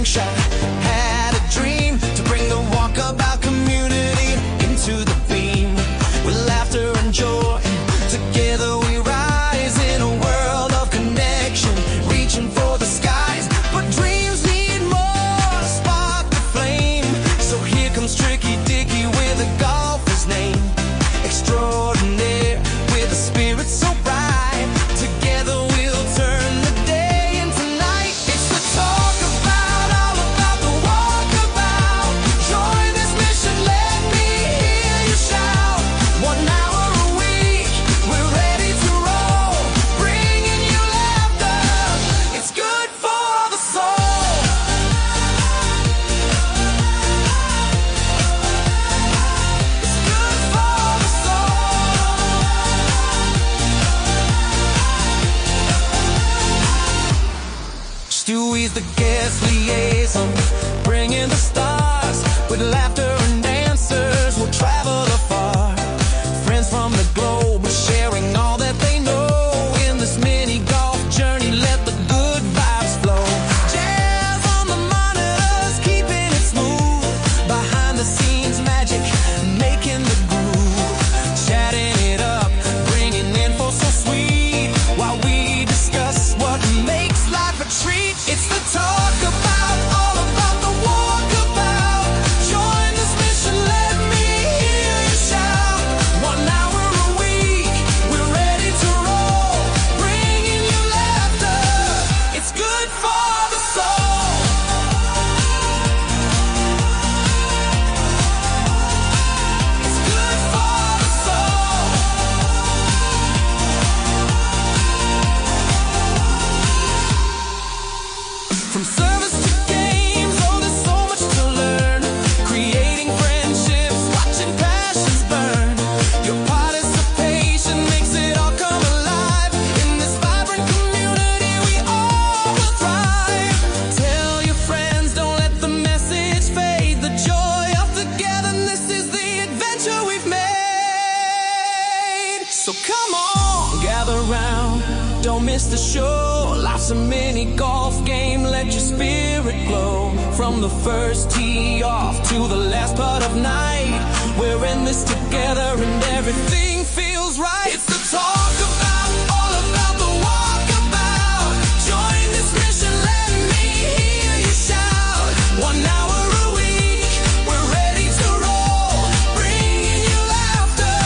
bank shot. Had a dream to bring the Walkabout community into the beam. With laughter and joy, together we rise in a world of connection, reaching for the skies. But dreams need more, spark the flame. So here comes TrickyDicky with a golfer's name. Extraordinaire, with a spirit so bright. Together we'll turn the day into night. It's the Talkabout, all about the Walkabout. Join this mission, let me hear you shout. 1 hour a week, we're ready to roll, bringing you laughter. It's good for the soul. It's good for the soul. Stewie's the guest liaison, bringing the stars. With laughter and answers, we'll travel afar. Friends from the globe, sharing all that they know. In this mini golf journey, let the good vibes flow. Jazz on the monitors, keeping it smooth. Behind the scenes magic, making the groove. Chatting it up, bringing info so sweet, while we discuss what makes life a treat. It's the Talkabout, all about the Walkabout. Join this mission, let me hear you shout. 1 hour a week, we're ready to roll, bringing you laughter. It's good for the soul. It's good for the soul. From service to games, oh, there's so much to learn. Creating friendships, watching passions burn. Your participation makes it all come alive. In this vibrant community, we all will thrive. Tell your friends, don't let the message fade. The joy of togetherness is the adventure we've made. So come on, gather round, don't miss the show. Life's a mini golf game, let your spirit glow. From the first tee off to the last putt of night, we're in this together and everything feels right. It's the Talkabout, all about the Walkabout. Join this mission, let me hear you shout. 1 hour a week, we're ready to roll, bringing you laughter.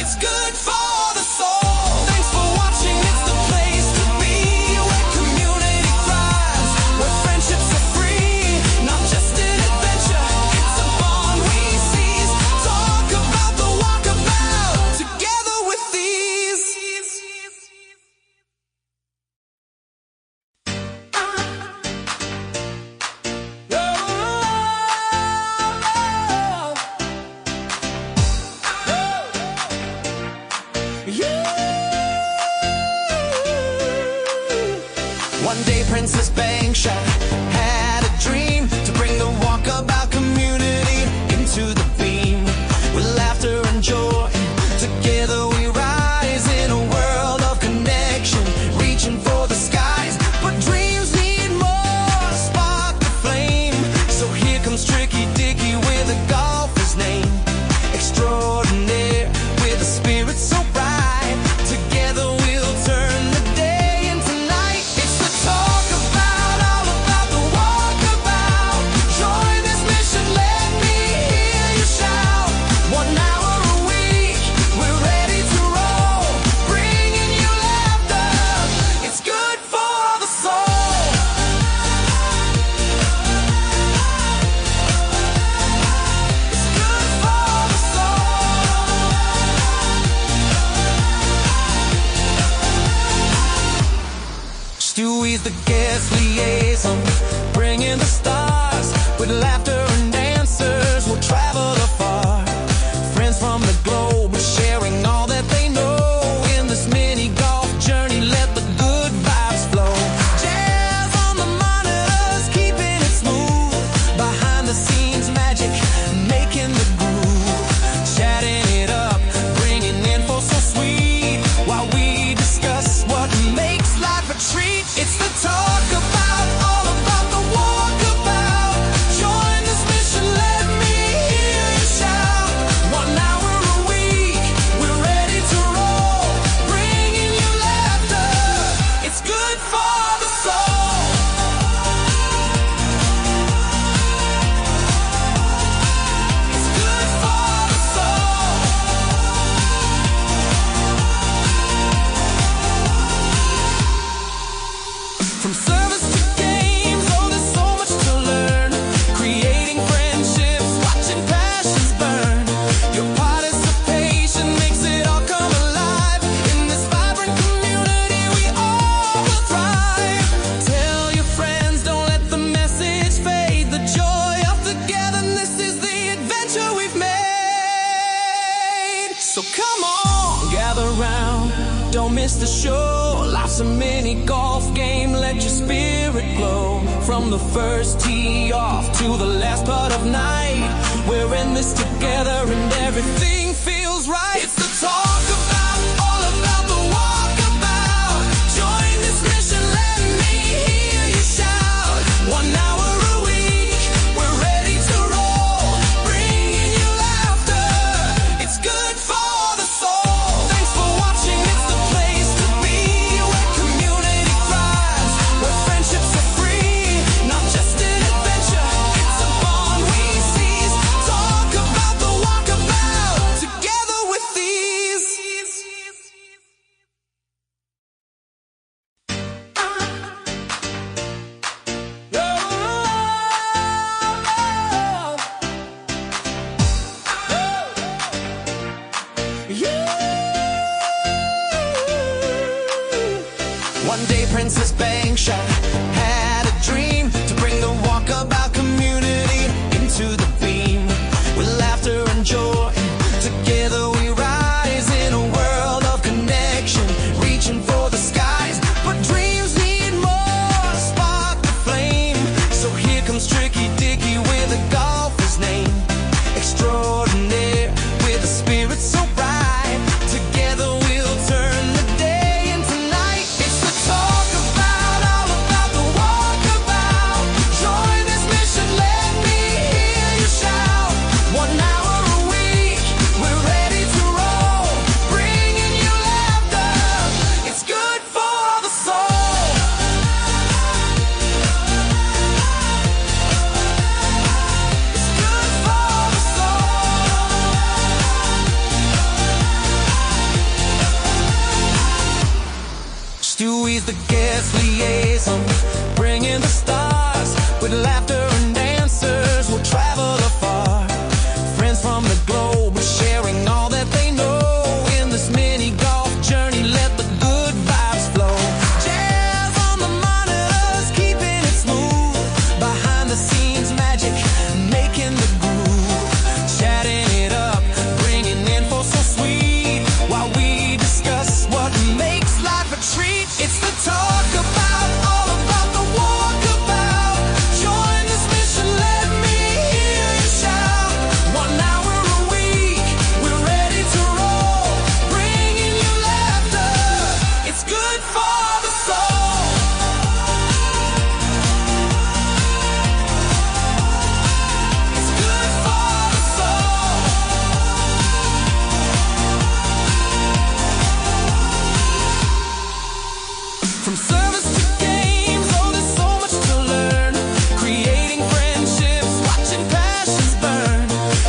It's good for the soul. Thanks for watching, it's the place to be, where community thrives, where friendships are free, not just an adventure, it's a bond we seize. Talk about the Walkabout, together with these. One day Princess Bank shot, had a dream to bring the Walkabout community into the beam. With laughter and joy, together we rise in a world of connection, reaching for the skies. But dreams need more, spark the flame. So here comes TrickyDicky with a golfer's name. Extraordinaire, with a spirit so bright. Together we'll turn the day into night. It's the Talkabout, all about the Walkabout. Join this mission, let me hear you shout. 1 hour a week, we're ready to roll, bringing you laughter. It's good for the soul. It's good for the soul. Stewie's the guest liaison, bringing the stars. With laughter and answers, we'll travel afar. Friends from the globe, sharing all that they know. In this mini golf journey, let the good vibes flow. Jazz on the monitors, keeping it smooth. Behind the scenes magic, making the groove. Chatting it up, bringing info so sweet, while we discuss what makes life a treat. It's the Talkabout, all about the Walkabout. miss the show. Life's a mini golf game, let your spirit glow. From the first tee off to the last putt of night, we're in this together and everything feels right. It's the Talkabout, all about the walkabout. Join this mission, let me hear you shout. 1 hour a week, we're ready to roll, bringing you laughter. It's good for the soul. Thanks for watching, it's the place to be, where community thrives, where friendships are free, not just an adventure, it's a bond we seize. Talk about the walkabout, together with these. One day Princess Bankshot had a dream to bring the Walkabout community into the beam. With laughter and joy, together we rise in a world of connection, reaching for the skies. But dreams need more, spark the flame. So here comes TrickyDicky with a golfer's name. Extraordinaire, with a spirit so bright. Together we'll turn the day into night. It's the Talkabout, all about the walkabout. Join this mission, let me hear you shout. 1 hour a week, we're ready to roll, bringing you laughter. It's good for the soul. It's good for the soul. Stewie's the guest liaison, bringing the stars. With laughter and answers, we'll travel afar. Friends from the globe are sharing all that they know. In this mini golf journey, let the good vibes flow. Jazz on the monitors, keeping it smooth. Behind the scenes magic, making the groove. Chatting it up, bringing info so sweet, while we discuss what makes life a treat. It's the Talkabout, all about the walkabout. Join this mission, let me hear you shout. 1 hour a week, we're ready to roll, bringing you laughter. It's good for the soul. It's good for the soul. From service to games, oh, there's so much to learn. Creating friendships, watching passions burn.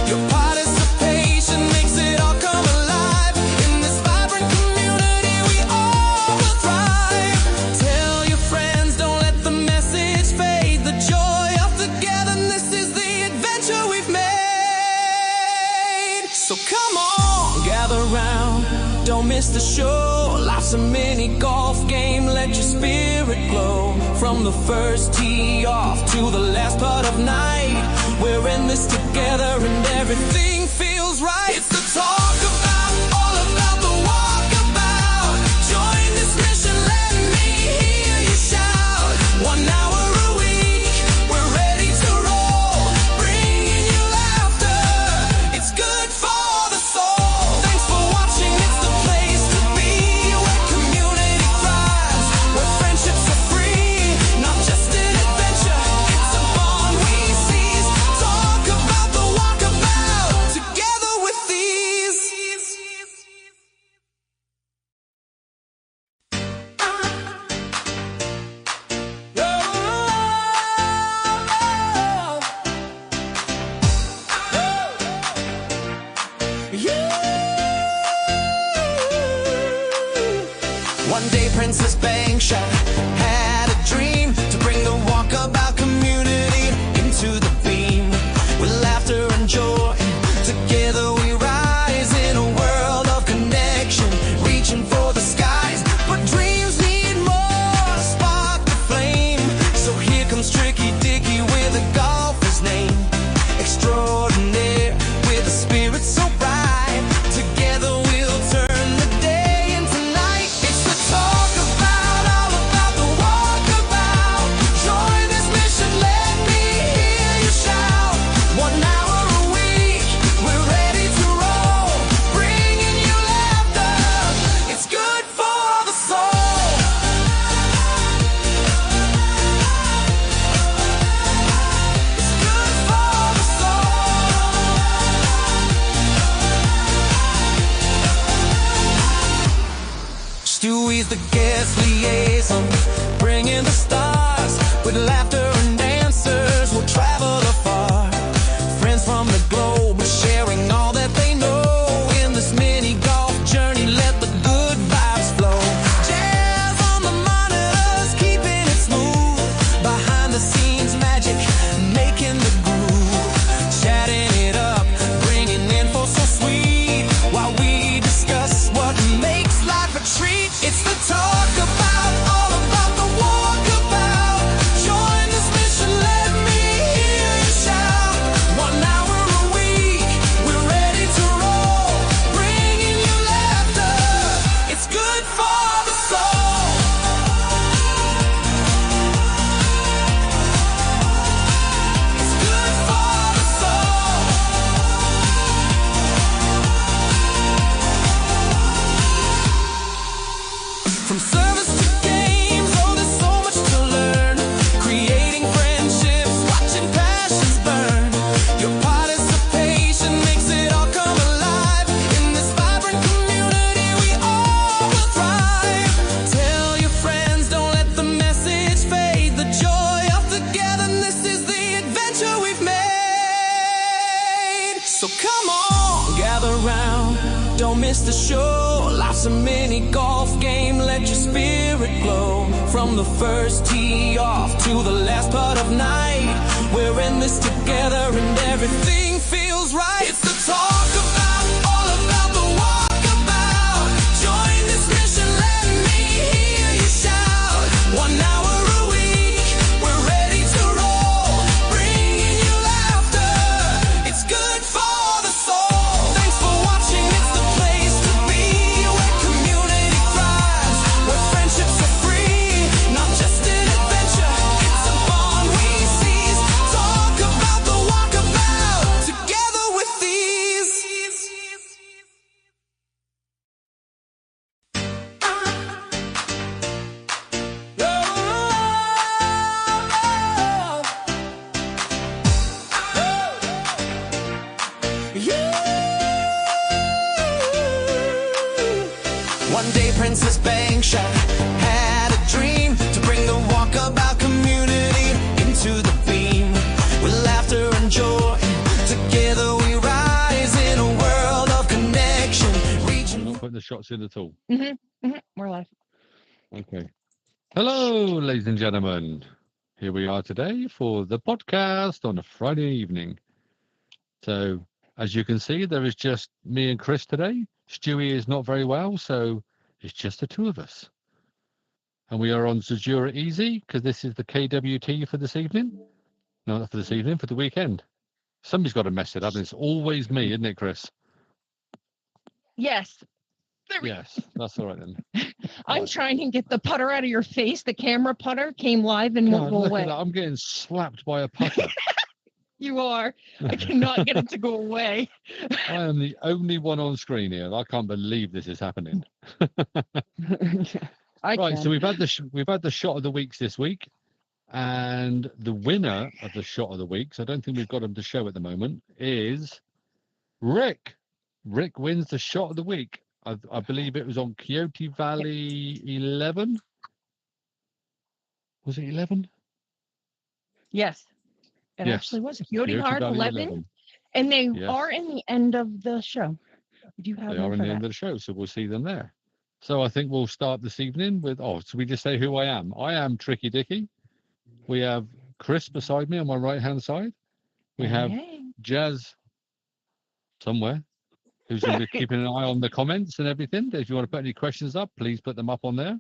Your participation makes it all come alive. In this vibrant community, we all will thrive. Tell your friends, don't let the message fade. The joy of togetherness is the adventure we've made. So come on, gather round, don't miss the show. Life's a mini golf game, let your spirit glow. From the first tee off to the last putt of night, we're in this together and everything feels right. It's the Talkabout, all about the walkabout. Join this mission, let me hear you shout. 1 hour a week, we're ready to roll, bringing you laughter. It's good for the soul. Thanks for watching, it's the place to be, where community thrives, where friendships are free, not just an adventure, it's a bond we seize. Talk about the walkabout, together with these. One day Princess Bankshot had a dream to bring the Walkabout community into the beam. With laughter and joy, together we rise in a world of connection, reaching for the skies. But dreams need more, spark the flame. So here comes TrickyDicky with a golfer's name. Extraordinaire, with a spirit so bright. Together we'll turn the day into night. It's the guest liaisons, bringing the stars with laughter and dancers. We'll travel afar, friends from the globe, sharing all that they know in this mini golf journey. Let the good vibes flow. Jazz on the monitors, keeping it smooth. Behind the scenes magic, making the groove. Chatting it up, bringing info so sweet, while we discuss what makes life a treat. It's the talk about, all about the walkabout. Join this mission, let me hear you shout. 1 hour a week, we're ready to roll, bringing you laughter. It's good for the soul. It's good for the soul. From service to games, oh, there's so much to learn. Creating friendships, watching passions burn. Your participation makes it all come alive. In this vibrant community, we all will thrive. Tell your friends, don't let the message fade. The joy of togetherness is the adventure we've made. So come on, gather round, don't miss the show. Life's a mini golf game, let your spirit glow. From the first tee off to the last putt of night, we're in this together and everything feels right. It's the talk about, all about the walkabout. Join this mission, let me hear you shout. 1 hour a week, we're ready to roll, bringing you laughter. It's good for the soul. Thanks for watching, it's the place to be, where community thrives, where friendships are free, not just an adventure, it's a bond we seize. Talk about the walkabout, together with these. One day Princess Bankshot had a dream to bring the Walkabout community into the beam. With laughter and joy, together we rise in a world of connection. I'm not putting the shots in at all. We're live. Okay. Hello, ladies and gentlemen. Here we are today for the podcast on a Friday evening. So, as you can see, there is just me and Chris today. Stewie is not very well, so it's just the two of us. And we are on Zajura Easy because this is the KWT for this evening. No, not for this evening, for the weekend. Somebody's got to mess it up. And it's always me, isn't it, Chris? Yes. Yes, that's all right then. I'm trying to get the putter out of your face. The camera putter came live and won't God, go look away. at that. I'm getting slapped by a putter. You are. I cannot get it to go away. I am the only one on screen here. I can't believe this is happening. Right, so we've had the shot of the weeks this week, and the winner of the shot of the weeks, I don't think we've got him to show at the moment, is Rick. Rick wins the shot of the week. I believe it was on Coyote Valley 11. Was it 11? Yes. It Yes. actually was. Coyote Coyote Hard Valley 11. And they Yes. are in the end of the show. We do have They them are in for the that. end of the show, so we'll see them there. So I think we'll start this evening with, so we just say who I am. I am TrickyDicky. We have Chris beside me on my right-hand side. We have Hey. Jazz somewhere, who's going to be keeping an eye on the comments and everything. If you want to put any questions up, please put them up on there.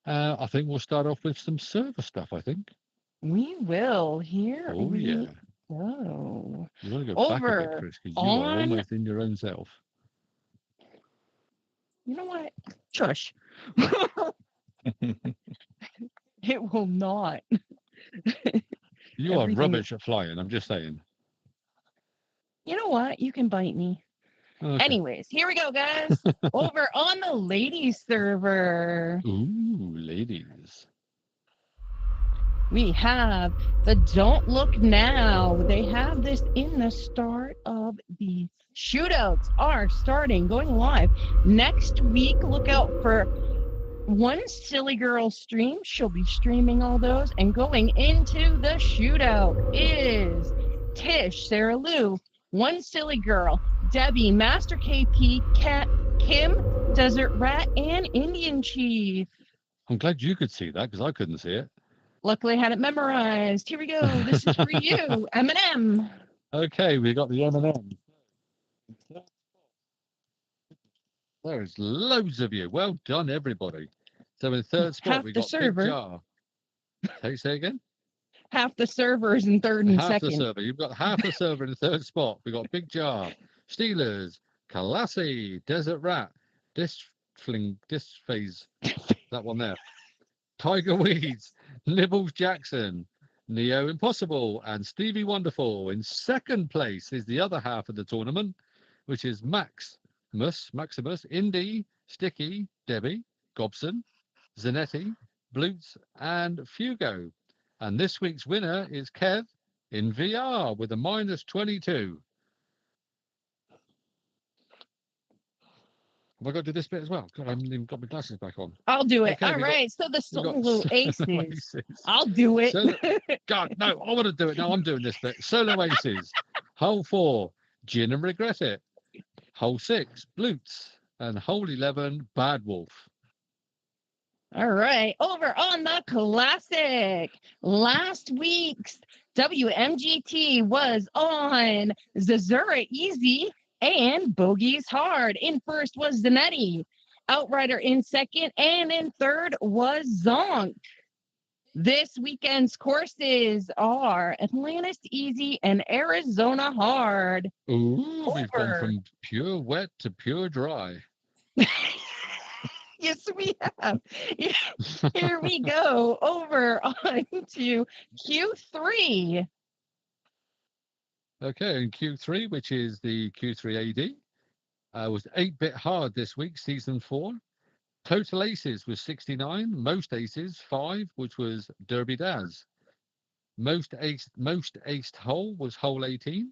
I think we'll start off with some server stuff, I think. We will. Here Oh, we yeah. go. You want to go back a Over bit, Chris, because you are on- almost in your own self. You know what? Shush. It will not. You are Everything- rubbish at flying, I'm just saying. You know what? You can bite me. Okay. Anyways, here we go, guys. Over on the ladies server, Ooh, ladies. we have the Don't Look Now. They have this in the start of the shootouts are starting, going live next week. Look out for one silly girl stream. She'll be streaming all those. And going into the shootout is Tish, Sarah Lou, one silly girl, Debbie, Master KP, Kim, Desert Rat, and Indian Chief. I'm glad you could see that because I couldn't see it. Luckily, I had it memorized. Here we go. This is for you, Eminem. Okay, we got the M&M. There's loads of you. Well done, everybody. So in third spot, Half we the got server. Big Jar. Say again? Half the servers in third and Half the second. server. You've got half the server in the third spot. We got Big Jar, Steelers, Kalassi, Desert Rat, Phase, that one there. Tiger Weeds, Nibbles Jackson, Neo Impossible, and Stevie Wonderful. In second place is the other half of the tournament, which is Maximus, Indy, Sticky, Debbie, Gobson, Zanetti, Blutz, and Fugo. And this week's winner is Kev in VR with a -22. Have I got to do this bit as well? God, I haven't even got my glasses back on. I'll do it. Okay, All right. So the solo aces. I'll do it. God, no, I want to do it. No, I'm doing this bit. Solo aces. Hole 4, Gin and Regret It. Hole 6, Blutz. And hole 11, Bad Wolf. All right. Over on the classic. Last week's WMGT was on Zazura Easy and Bogies Hard. In first was Zanetti. Outrider in second. And in third was Zonk. This weekend's courses are Atlantis Easy and Arizona Hard. Ooh, we've gone from pure wet to pure dry. Yes, we have. Here we go. Over on to Q3. Okay, in Q3, which is the Q3 AD, was 8-bit hard this week, season 4. Total aces was 69, most aces 5, which was Derby Daz. Most aced hole was hole 18,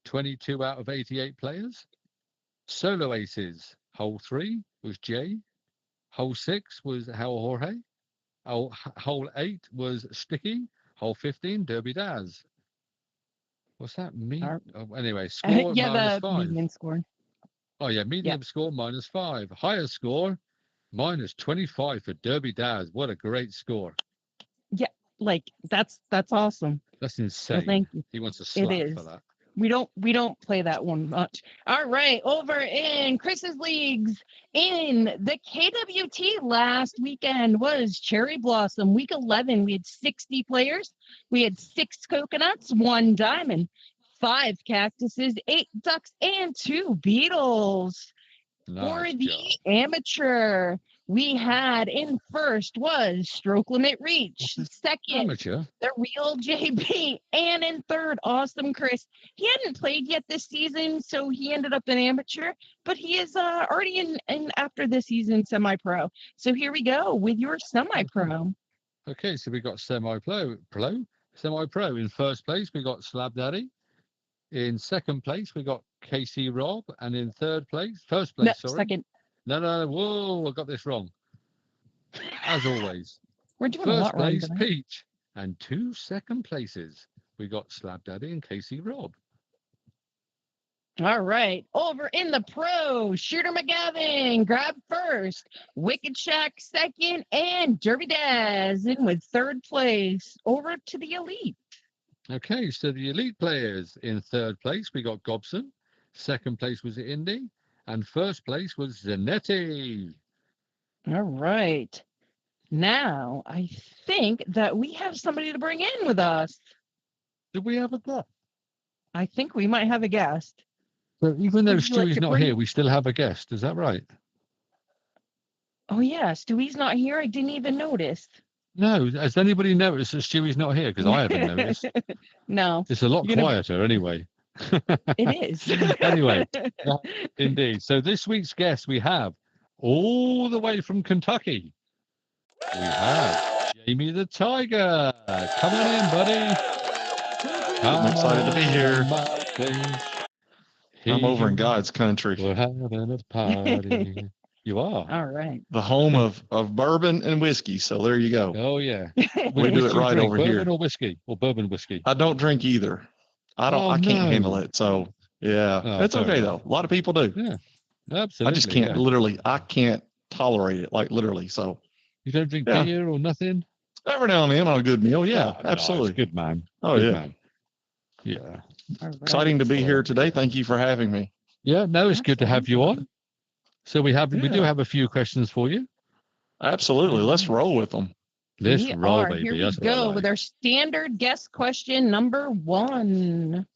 22 out of 88 players. Solo aces, hole 3 was Jay. Hole 6 was Hal Jorge. Hole 8 was Sticky. Hole 15, Derby Daz. What's that mean? Oh, anyway, score the -5. median score. Oh, yeah, medium score -5. Higher score -25 for Derby Daz. What a great score. Yeah, like that's awesome. That's insane. So thank you. He wants a slap for that. We don't play that one much. All right, over in Chris's leagues in the KWT last weekend was Cherry Blossom. Week 11, we had 60 players. We had 6 coconuts, 1 diamond, 5 cactuses, 8 ducks, and 2 beetles. For the amateur, we had in first was Stroke Limit Reach, second, the real JB, and in third, Awesome Chris. He hadn't played yet this season, so he ended up an amateur, but he is already in after this season semi-pro. So here we go with your semi-pro. Okay, so we got semi-pro. In first place, we got Slab Daddy. In second place, we got Casey Rob, and in first place, second. No, whoa, I got this wrong. As always. We're doing first a lot place, wrong. Peach, and 2 second places. We got Slab Daddy and Casey Rob. All right, over in the pro, Shooter McGavin, grab first, Wicked Shack second, and Derby Daz in with third place. Over to the elite. Okay, so the elite players in third place, we got Gobson. Second place was Indy. And first place was Zanetti. All right. Now, I think that we have somebody to bring in with us. Do we have a guest? I think we might have a guest. So even though Stewie's not here, we still have a guest. Is that right? Oh, yeah. Stewie's not here. I didn't even notice. No, has anybody noticed that Stewie's not here? Because I haven't noticed. No. It's a lot quieter anyway. It is. Anyway, indeed. So this week's guest we have, all the way from Kentucky, we have Jamie the Tiger. Come on in, buddy. I'm excited to be here. I'm over in God's country. We're having a party. You are. All right. the home of bourbon and whiskey. So there you go. Oh yeah. We do it right Drink, over bourbon here. or whiskey or bourbon whiskey. I don't drink either. Oh, I can't handle no. it. So yeah, Oh, it's fair okay enough. though. A lot of people do. Yeah, I just absolutely. can't Yeah. I can't tolerate it, like literally. So You don't drink yeah, beer or nothing? every now and then on a good meal. Yeah, Oh, nice. absolutely. Good man. Oh Good yeah. man. Yeah. All right. Exciting to be here today. Thank you for having me. Yeah, no, it's good to have you on. So we do Yeah. have a few questions for you. Absolutely. Let's roll with them. Let's We roll, are. baby. Here we That's what I go like. with our standard guest question number 1.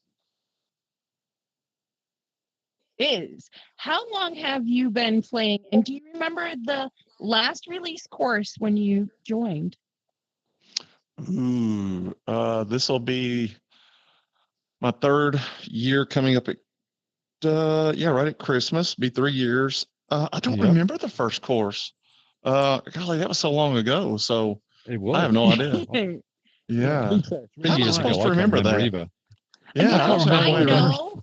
Is how long have you been playing? And do you remember the last release course when you joined? Ooh, this will be my 3rd year coming up at right at Christmas. Be 3 years. I don't Yep. remember the first course. Golly, that was so long ago. So It was. I have no idea. Yeah. To be fair, 3 How am I years supposed ago, to I can't remember remember that? either. Yeah, I can't was remember like, I what it was. know.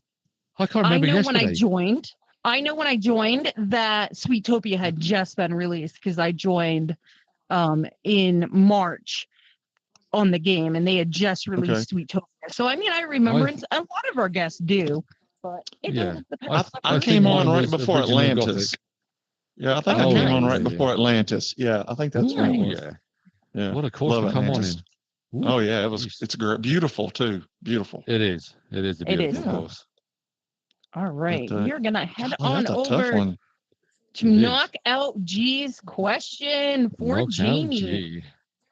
I can't I remember know when I yesterday. joined. I know when I joined that Sweetopia had just been released because I joined in March on the game and they had just released Sweetopia. So I mean I remember I- and a lot of our guests do, but it Yeah. doesn't depend. I think came mine on right was before original Atlantis. Gothic. Yeah, I think Oh, I came on nice. right before Atlantis. Yeah, I think that's Ooh, when it was. yeah. Yeah. What a course Love to come on Atlantis. in. Ooh, Oh yeah, jeez. it's great. Beautiful too. Beautiful. It is. It is a It is. beautiful course. All right. But, We're gonna head golly, on that's a tough over one. to It is. knock out G's question for Knockout Jamie. G.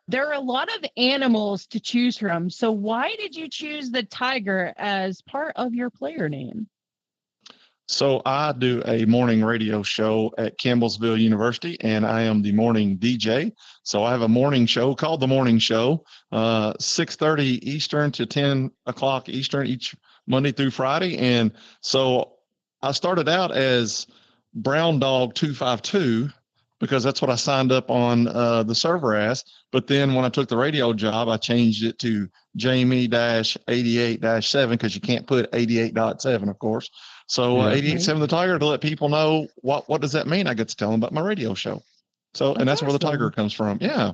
There are a lot of animals to choose from. So why did you choose the tiger as part of your player name? So I do a morning radio show at Campbellsville University, and I am the morning DJ. So I have a morning show called The Morning Show, 6:30 Eastern to 10 o'clock Eastern each Monday through Friday. And so I started out as Brown Dog 252 because that's what I signed up on the server as. But then when I took the radio job, I changed it to Jamie-88-7 because you can't put 88.7, of course. So Yeah. 88.7 the Tiger to let people know what does that mean. I get to tell them about my radio show. So and that's where the Tiger comes from. Yeah.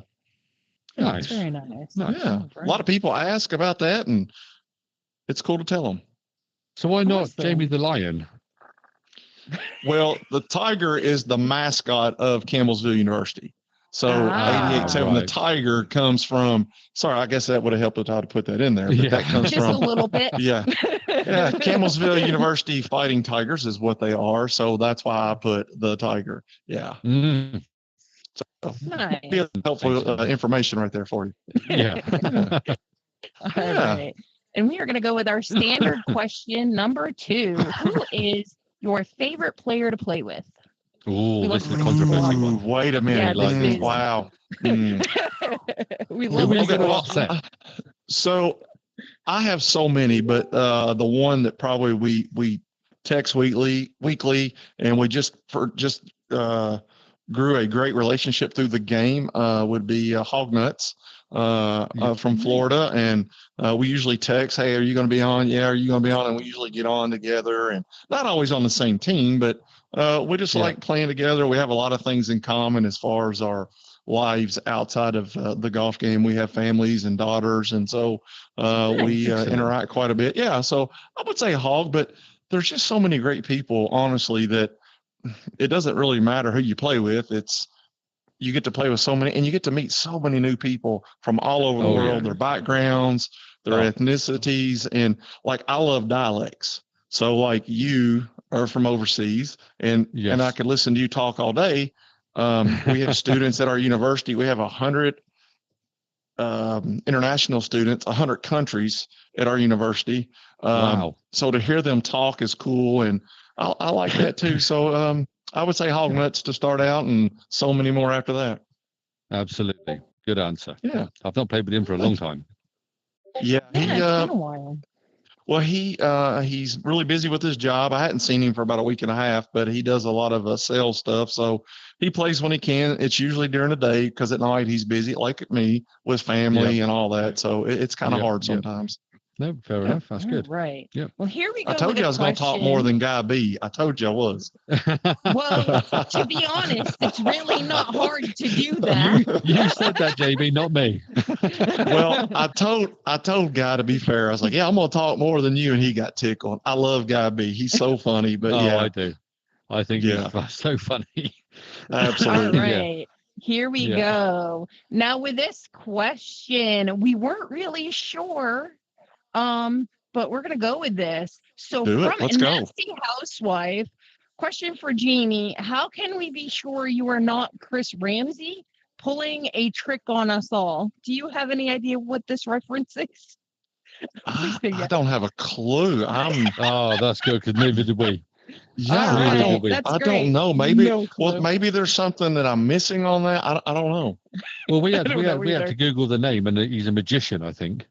Nice. Very nice. Nice. Yeah. A lot of people ask about that, and it's cool to tell them. So why not Awesome. Jamie the Lion? Well, the Tiger is the mascot of Campbellsville University. So 88.7 the right. Tiger comes from. Sorry, I guess that would have helped if I had put that in there. But Yeah. that comes Just a from. little bit. Yeah. Yeah, Campbellsville University Fighting Tigers is what they are. So that's why I put the Tiger. Yeah. Mm, So Nice. be helpful information right there for you. yeah. All Yeah. right. And we are going to go with our standard question number 2. Who is your favorite player to play with? Ooh, this is a controversial Ooh, one. wait a minute. Yeah, this is. Wow. Mm. We Who love are you this gonna one. upset? So I have so many, but the one that probably we text weekly, and we just grew a great relationship through the game would be Hog Nuts from Florida, and we usually text, "Hey, are you going to be on? Yeah, are you going to be on?" And we usually get on together, and not always on the same team, but we just like playing together. We have a lot of things in common as far as our lives outside of the golf game. We have families and daughters, and so we interact quite a bit. Yeah, so I would say Hog, but there's just so many great people, honestly, that it doesn't really matter who you play with. It's you get to play with so many, and you get to meet so many new people from all over the world, their backgrounds, their ethnicities, and like I love dialects. So like you are from overseas, and I could listen to you talk all day. We have students at our university. We have 100 international students, 100 countries at our university. Wow. So to hear them talk is cool, and I like that too. So I would say Hog Nuts to start out, and so many more after that. Absolutely. Good answer. Yeah. I've not played with him for a long time. Yeah. It's been a while. Well, he's really busy with his job. I hadn't seen him for about a week and a half, but he does a lot of sales stuff. So he plays when he can. It's usually during the day because at night he's busy, like me, with family and all that. So it's kind of hard sometimes. No, fair Yeah. enough. That's good. Right. Yep. Well, here we go. I told with you a I was going to talk more question. than Guy B. I told you I was. Well, to be honest, it's really not hard to do that. You said that, JB, not me. Well, I told Guy, to be fair, I was like, yeah, I'm going to talk more than you, and he got tickled. I love Guy B. He's so funny, but Oh, yeah, I do. I think Yeah. he's so funny. All absolutely. Yeah. right. Here we Yeah. go. Now with this question, we weren't really sure. But we're gonna go with this. So Do it. from Let's a go. nasty housewife, question for Jamie: how can we be sure you are not Chris Ramsey pulling a trick on us all? Do you have any idea what this reference is? Please say I yes. don't have a clue. Oh, that's good because neither did we. Yeah, All Neither right, did we. that's I great. don't know. Maybe, No well, clue. maybe there's something that I'm missing on that. I don't know. Well, we I had don't we know had we had either. to Google the name, and he's a magician, I think.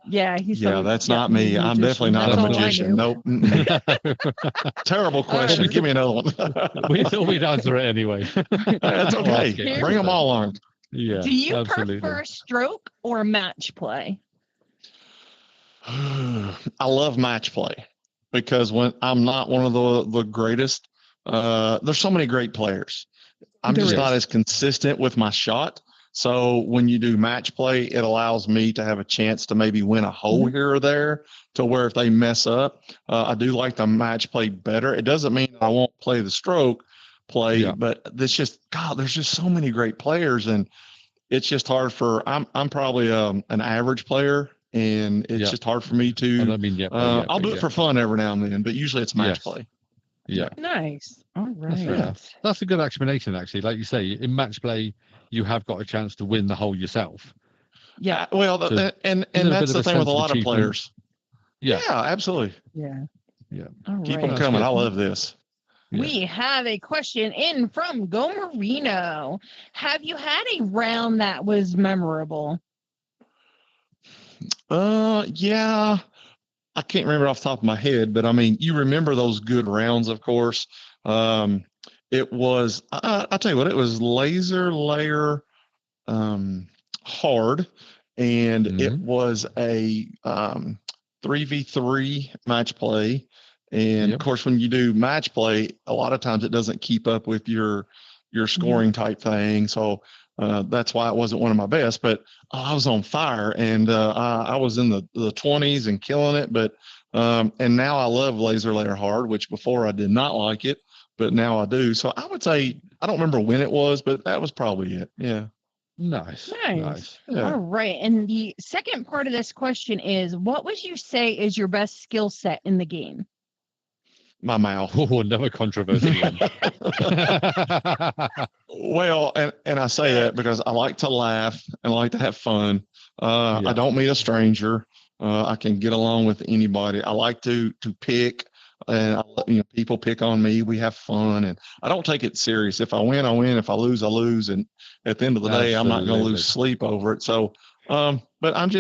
Yeah, he's Yeah, some- that's yeah, not me. he's a I'm definitely magician. not That's a all I magician. knew. Nope. Terrible question. right. Give me another one. We thought we'd answer it anyway. That's I'll okay. ask it. Bring them all on. Yeah, Do you absolutely. prefer stroke or match play? I love match play because when I'm not one of the greatest, there's so many great players. I'm There just is. not as consistent with my shot. So when you do match play, it allows me to have a chance to maybe win a hole here or there, to where if they mess up, I do like the match play better. It doesn't mean I won't play the stroke play, Yeah. but it's just, God, there's just so many great players, and it's just hard for, I'm probably an average player, and it's Yeah. just hard for me I to, don't mean yet. I'll do it for fun every now and then, but usually it's match Yes. play. Yeah, Nice. All that's fair right. enough. That's a good explanation, actually. Like you say, in match play, you have got a chance to win the hole yourself. Yeah. Well, So, and isn't it a that's bit of the a thing with a sense of lot of achievement? players. Yeah. Yeah, absolutely. Yeah. Yeah. All Keep right. them That's coming. good. I love this. Yeah. We have a question in from Go Marino. Have you had a round that was memorable? Yeah. I can't remember off the top of my head, but I mean, you remember those good rounds, of course. It was, I'll tell you what, it was laser layer hard, and it was a 3v3 match play. And of course, when you do match play, a lot of times it doesn't keep up with your scoring type thing. So that's why it wasn't one of my best, but I was on fire, and I was in the 20s and killing it. But and now I love laser layer hard, which before I did not like it, but now I do. So I would say, I don't remember when it was, but that was probably it. Yeah. Nice. Nice. Yeah. All right. And the second part of this question is, what would you say is your best skill set in the game? My mouth. Oh, another controversial one. Well, and I say that because I like to laugh and I like to have fun. I don't meet a stranger. I can get along with anybody. I like to pick, and people pick on me. We have fun, and I don't take it serious. If I win, I win. If I lose, I lose. And at the end of the day, I'm not going to lose sleep over it. So, but I'm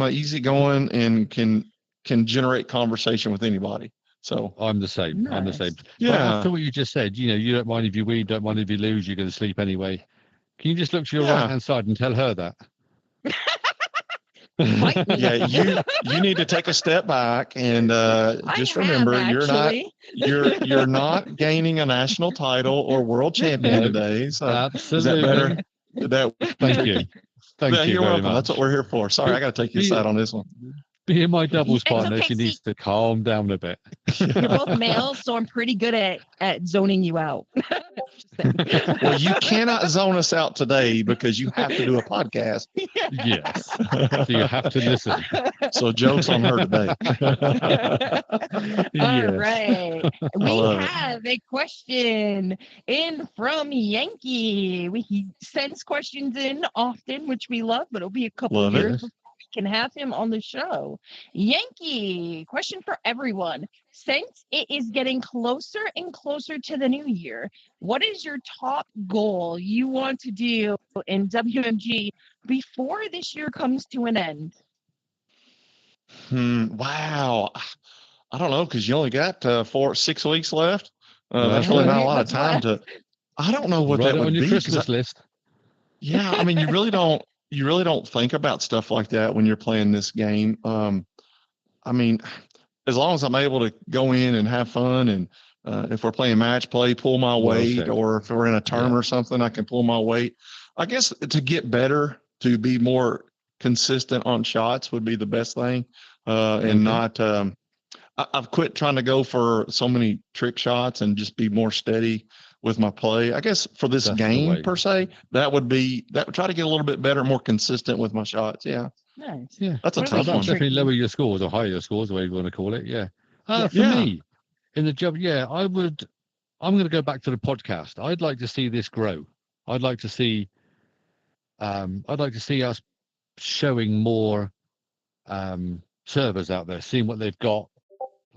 easygoing and can generate conversation with anybody. So I'm the same. I'm the same. Yeah. But after what you just said, you don't mind if you win, don't mind if you lose, you're going to sleep anyway. Can you just look to your right hand side and tell her that? Yeah, you need to take a step back and just remember, you're not gaining a national title or world champion today. So absolutely. Is that better? Thank you. Thank you You're very welcome. much. That's what we're here for. Sorry, I got to take your side on this one. Being my doubles partner, okay, she needs to calm down a bit. You're both males, so I'm pretty good at zoning you out. Well, you cannot zone us out today because you have to do a podcast. Yes. So you have to listen. So joke's on her today. All right. We have a question in from Yankee. He sends questions in often, which we love, but it'll be a couple of years before we can have him on the show. Yankee, question for everyone. Since it is getting closer and closer to the new year, what is your top goal you want to do in WMG before this year comes to an end? Wow. I don't know, because you only got 6 weeks left. That's really not a lot of time to. I don't know what that would on your be. Christmas list. Yeah, I mean, you really don't think about stuff like that when you're playing this game. I mean, as long as I'm able to go in and have fun, and if we're playing match play, pull my weight, said. or if we're in a tournament or something, I can pull my weight. I guess to get better, to be more consistent on shots would be the best thing, and not. I've quit trying to go for so many trick shots and just be more steady with my play. I guess for this That's the game way. per se, that would try to get a little bit better, more consistent with my shots. Yeah, Nice. Yeah. that's a What tough about That'll one. definitely Tricky? lower your scores or higher your scores, whatever you want to call it. Yeah. Yeah. For Yeah. me, in the job, I'm going to go back to the podcast. I'd like to see this grow. I'd like to see us showing more servers out there, seeing what they've got,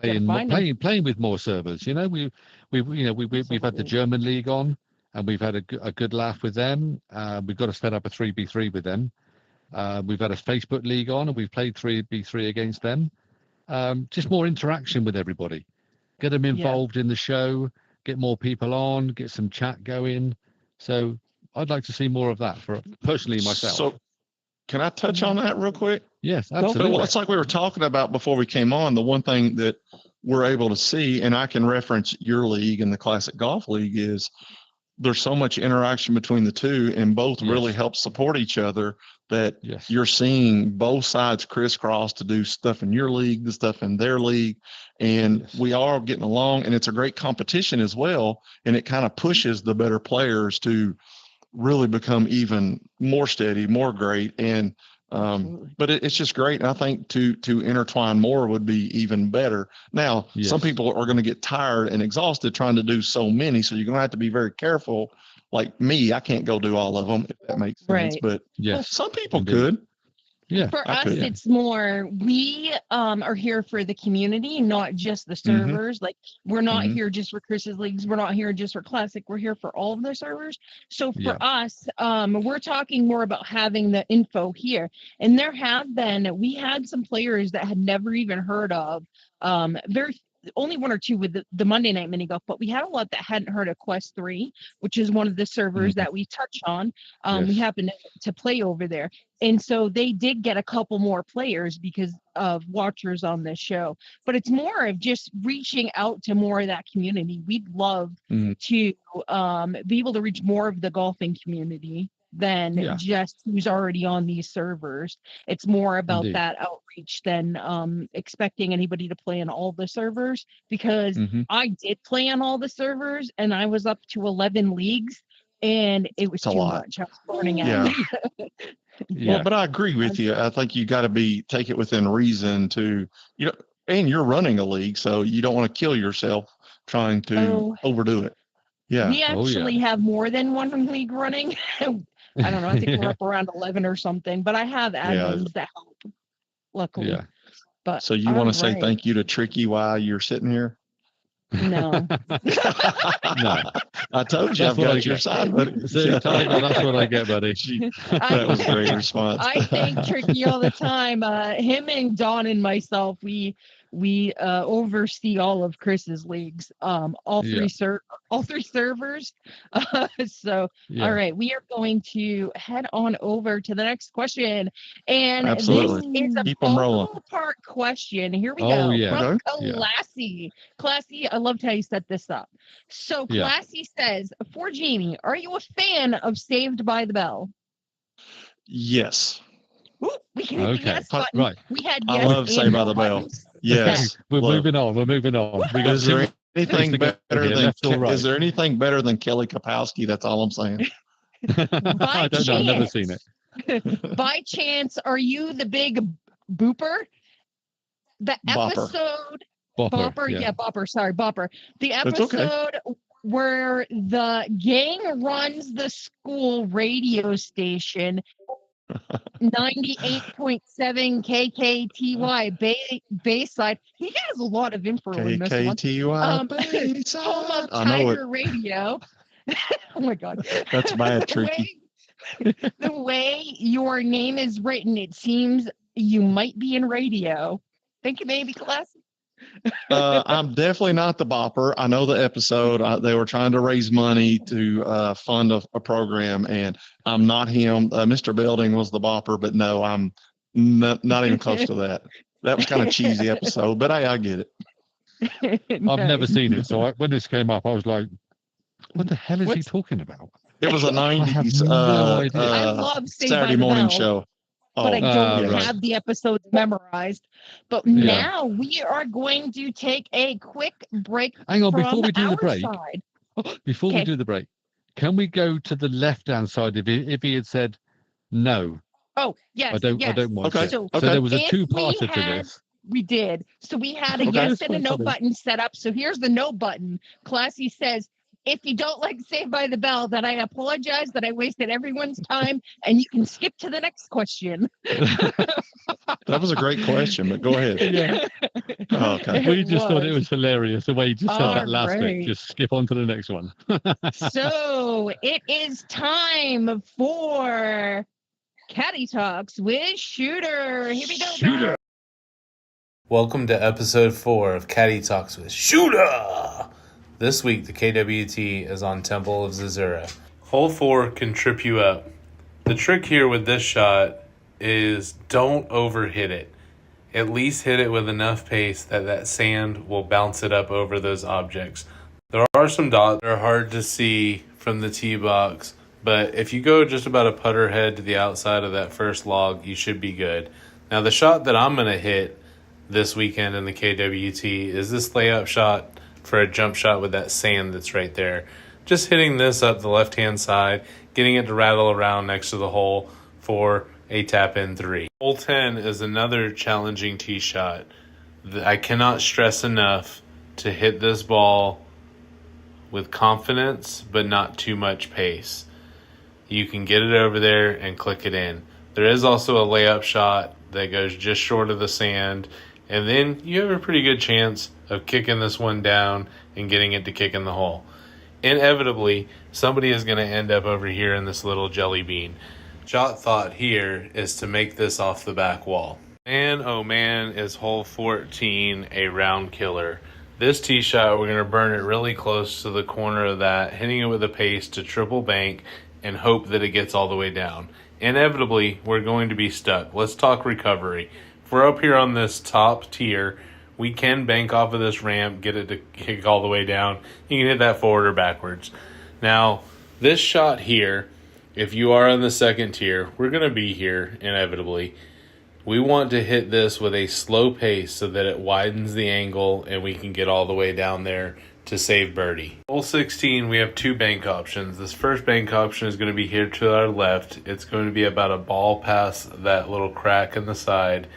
playing with more servers. You know, we've had the Absolutely. German league on, and we've had a good laugh with them. We've got to set up a 3v3 with them. We've had a Facebook league on, and we've played 3v3 against them. Just more interaction with everybody. Get them involved in the show. Get more people on. Get some chat going. So I'd like to see more of that for personally myself. So, can I touch on that real quick? Yes, Go for it. absolutely. Well, it's like we were talking about before we came on. The one thing that we're able to see, and I can reference your league and the Classic Golf League, is there's so much interaction between the two, and both really Yes. help support each other, that Yes. you're seeing both sides crisscross to do stuff in your league, the stuff in their league, and Yes. we are getting along, and it's a great competition as well, and it kind of pushes the better players to really become even more steady, more great. And Absolutely. but it's just great. And I think to intertwine more would be even better. Now, some Yes. people are going to get tired and exhausted trying to do so many, so you're going to have to be very careful. Like me, I can't go do all of them, if that makes sense. Right. But Yes. some people Indeed. could. Yeah. For I us, could. it's more we are here for the community, not just the servers. Like we're not Mhm. here just for Chris's leagues. We're not here just for Classic. We're here for all of the servers. So for Yeah. us, we're talking more about having the info here. And we had some players that had never even heard of only one or two with the Monday night mini golf, but we had a lot that hadn't heard of Quest 3, which is one of the servers that we touch on. We Yes. happen to play over there. And so they did get a couple more players because of watchers on this show. But it's more of just reaching out to more of that community. We'd love Mhm. to be able to reach more of the golfing community than Yeah. just who's already on these servers. It's more about Indeed. that outreach than expecting anybody to play on all the servers, because Mhm. I did play on all the servers and I was up to 11 leagues and it was It's a too lot. much. I was burning out. Yeah. Yeah. Well, but I agree with you. I think you got to take it within reason to, and you're running a league, so you don't want to kill yourself trying to Oh. overdo it. Yeah. We Oh, yeah. actually have more than one league running. I don't know. I think we're up around 11 or something, but I have admins that help, luckily. Yeah. But So you want to say alright. thank you to Tricky while you're sitting here? No. No. I told you That's I've what I got your get. side, buddy. See, Talkabout, that's what I get, buddy. That was a great response. I thank Tricky all the time. Him and Don and myself, we oversee all of Chris's leagues, all three servers. So Yeah. all right, we are going to head on over to the next question, and Absolutely. this is a Keep 'em rolling. ballpark question. Here we Oh, go. yeah. From Yeah. Classy. Classy, I loved how you set this up. So Yeah. Classy says, for Jamie, are you a fan of Saved by the Bell? Yes. Ooh, we can hit the Okay. yes button. Right. We had I yes love and Saved by no the Bell. buttons. Yes. We're Love. moving on. We're moving on. We got Is there two anything to go better here, than left or right? Is there anything better than Kelly Kapowski? That's all I'm saying. I don't know. I've never seen it. By chance, are you the big booper? The Bopper. episode Bopper. yeah, Bopper. Sorry, Bopper. The It's okay. episode where the gang runs the school radio station, 98.7 KKTY Bayside. He has a lot of info in this one. KKTY Bayside. Home of I know it. Tiger Radio. Oh my God. That's bad, Tricky. The way your name is written, it seems you might be in radio. Think it may be Classy. I'm definitely not the bopper. I know the episode. They were trying to raise money to fund a program, and I'm not him. Mr. Belding was the bopper, but no, I'm not even close to that. That was kind of cheesy episode, but I get it. I've never seen it, so when this came up, I was like, "What the hell is he talking about?" It was a '90s no idea. I love Saved by Saturday the morning Bell, show. but I don't right. have the episodes memorized. But now we are going to take a quick break. Hang on, from before we do the our break. side. Before we do the break, can we go to the left-hand side if he had said no? Oh, yes. I don't want Okay. it. So, So there was a if two-parter we to had- this. We did. So we had a Okay. yes That's and a fine, no fine. button set up. So here's the no button. Classy says, if you don't like Saved by the Bell, then I apologize that I wasted everyone's time and you can skip to the next question. That was a great question, but go ahead. Yeah. Oh, okay. We just thought it was hilarious the way you just said that last bit. Alright. Just skip on to the next one. So it is time for Caddy Talks with Shooter. Here we go. Shooter. Welcome to episode 4 of Caddy Talks with Shooter. This week, the KWT is on Temple of Zazura. Hole 4 can trip you up. The trick here with this shot is don't overhit it. At least hit it with enough pace that sand will bounce it up over those objects. There are some dots that are hard to see from the tee box, but if you go just about a putter head to the outside of that first log, you should be good. Now, the shot that I'm going to hit this weekend in the KWT is this layup shot for a jump shot with that sand that's right there. Just hitting this up the left-hand side, getting it to rattle around next to the hole for a tap-in 3. Hole 10 is another challenging tee shot. I cannot stress enough to hit this ball with confidence, but not too much pace. You can get it over there and click it in. There is also a layup shot that goes just short of the sand, and then you have a pretty good chance of kicking this one down and getting it to kick in the hole. Inevitably, somebody is going to end up over here in this little jelly bean. Shot thought here is to make this off the back wall. And oh man, is hole 14 a round killer. This tee shot, we're going to burn it really close to the corner of that, hitting it with a pace to triple bank and hope that it gets all the way down. Inevitably, we're going to be stuck. Let's talk recovery. If we're up here on this top tier, we can bank off of this ramp, get it to kick all the way down. You can hit that forward or backwards. Now, this shot here, if you are on the second tier, we're going to be here inevitably. We want to hit this with a slow pace so that it widens the angle and we can get all the way down there to save birdie. Hole 16, we have 2 bank options. This first bank option is going to be here to our left. It's going to be about a ball past that little crack in the side.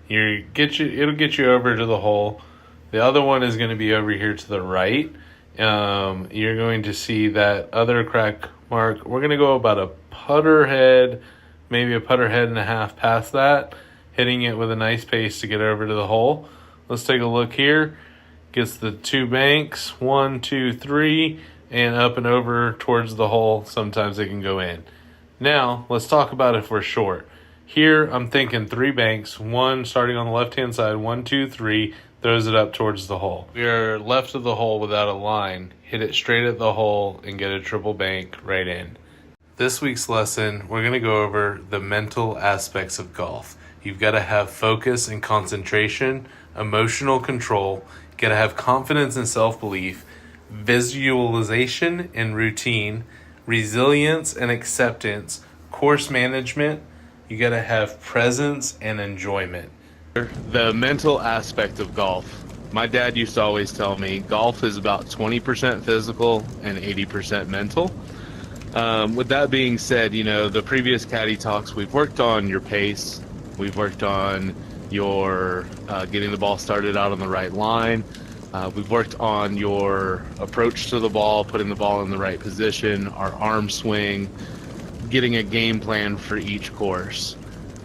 It'll get you over to the hole. The other one is going to be over here to the right. You're going to see that other crack mark. We're going to go about a putter head, maybe a putter head and a half past that, hitting it with a nice pace to get over to the hole. Let's take a look here. Gets the 2 banks, 1, 2, 3, and up and over towards the hole. Sometimes they can go in. Now, let's talk about if we're short. Here, I'm thinking 3 banks, 1 starting on the left-hand side, 1, 2, 3, throws it up towards the hole. We are left of the hole without a line. Hit it straight at the hole and get a triple bank right in. This week's lesson, we're going to go over the mental aspects of golf. You've got to have focus and concentration, emotional control, got to have confidence and self-belief, visualization and routine, resilience and acceptance, course management. You got to have presence and enjoyment. The mental aspect of golf. My dad used to always tell me golf is about 20% physical and 80% mental. With that being said, the previous caddy talks, we've worked on your pace. We've worked on your getting the ball started out on the right line. We've worked on your approach to the ball, putting the ball in the right position, our arm swing, getting a game plan for each course.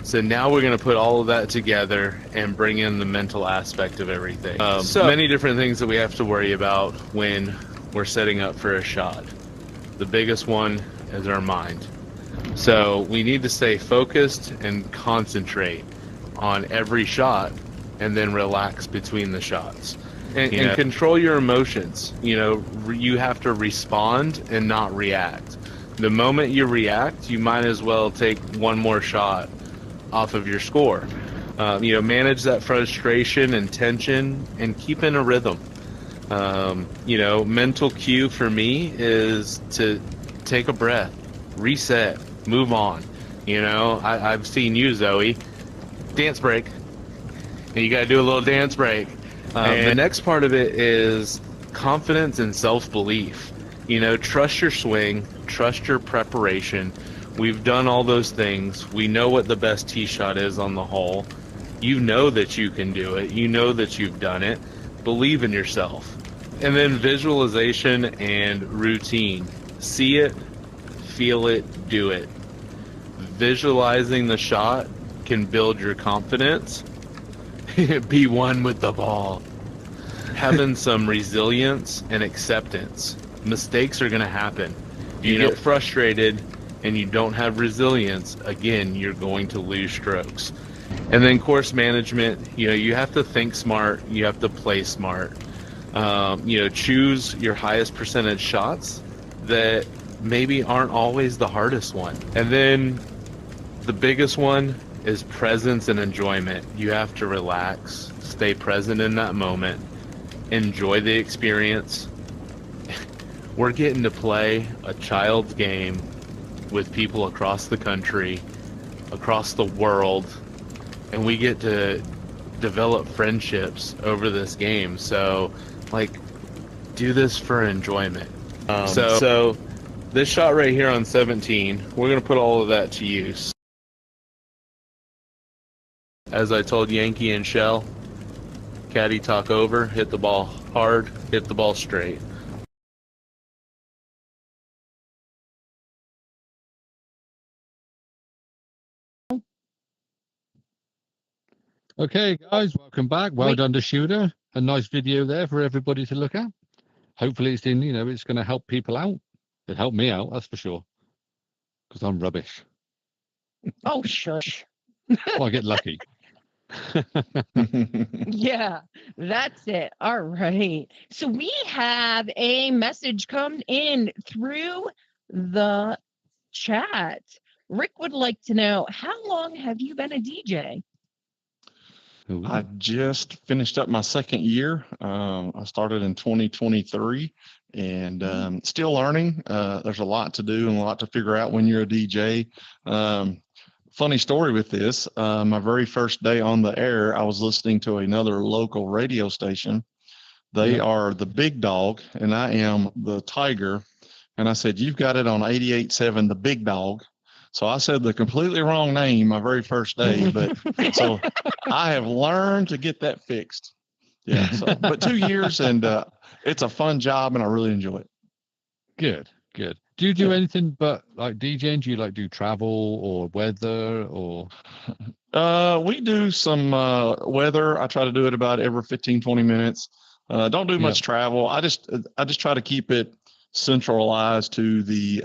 So now we're going to put all of that together and bring in the mental aspect of everything. Many different things that we have to worry about when we're setting up for a shot. The biggest one is our mind. So we need to stay focused and concentrate on every shot and then relax between the shots. And control your emotions. You have to respond and not react. The moment you react, you might as well take one more shot off of your score. Manage that frustration and tension and keep in a rhythm. Mental cue for me is to take a breath, reset, move on. I've seen you, Zoe, dance break, and you got to do a little dance break. And the next part of it is confidence and self-belief. Trust your swing, trust your preparation. We've done all those things. We know what the best tee shot is on the hole. You know that you can do it. You know that you've done it. Believe in yourself. And then visualization and routine. See it, feel it, do it. Visualizing the shot can build your confidence. Be one with the ball. Having some resilience and acceptance. Mistakes are going to happen. You get frustrated and you don't have resilience, again, you're going to lose strokes. And then course management, you have to think smart, you have to play smart. Choose your highest percentage shots that maybe aren't always the hardest one. And then the biggest one is presence and enjoyment. You have to relax, stay present in that moment, enjoy the experience. We're getting to play a child's game with people across the country, across the world, and we get to develop friendships over this game. So, do this for enjoyment. So this shot right here on 17, we're going to put all of that to use. As I told Yankee and Shell, caddy talk over, hit the ball hard, hit the ball straight. Okay, guys, welcome back. Well done to Shooter. A nice video there for everybody to look at. Hopefully it's it's going to help people out. It helped me out, that's for sure. Because I'm rubbish. Oh, shush. Well, I get lucky. Yeah, that's it. All right. So we have a message come in through the chat. Rick would like to know, how long have you been a DJ? I just finished up my second year. I started in 2023 and still learning. There's a lot to do and a lot to figure out when you're a DJ. Funny story with this. My very first day on the air, I was listening to another local radio station. They are the big dog and I am the tiger. And I said, you've got it on 88.7, the big dog. So I said the completely wrong name my very first day, but so I have learned to get that fixed. Yeah. So, but 2 years and it's a fun job and I really enjoy it. Good. Do you do anything but DJing? Do you do travel or weather or? We do some weather. I try to do it about every 15, 20 minutes. Don't do much travel. I just try to keep it centralized to the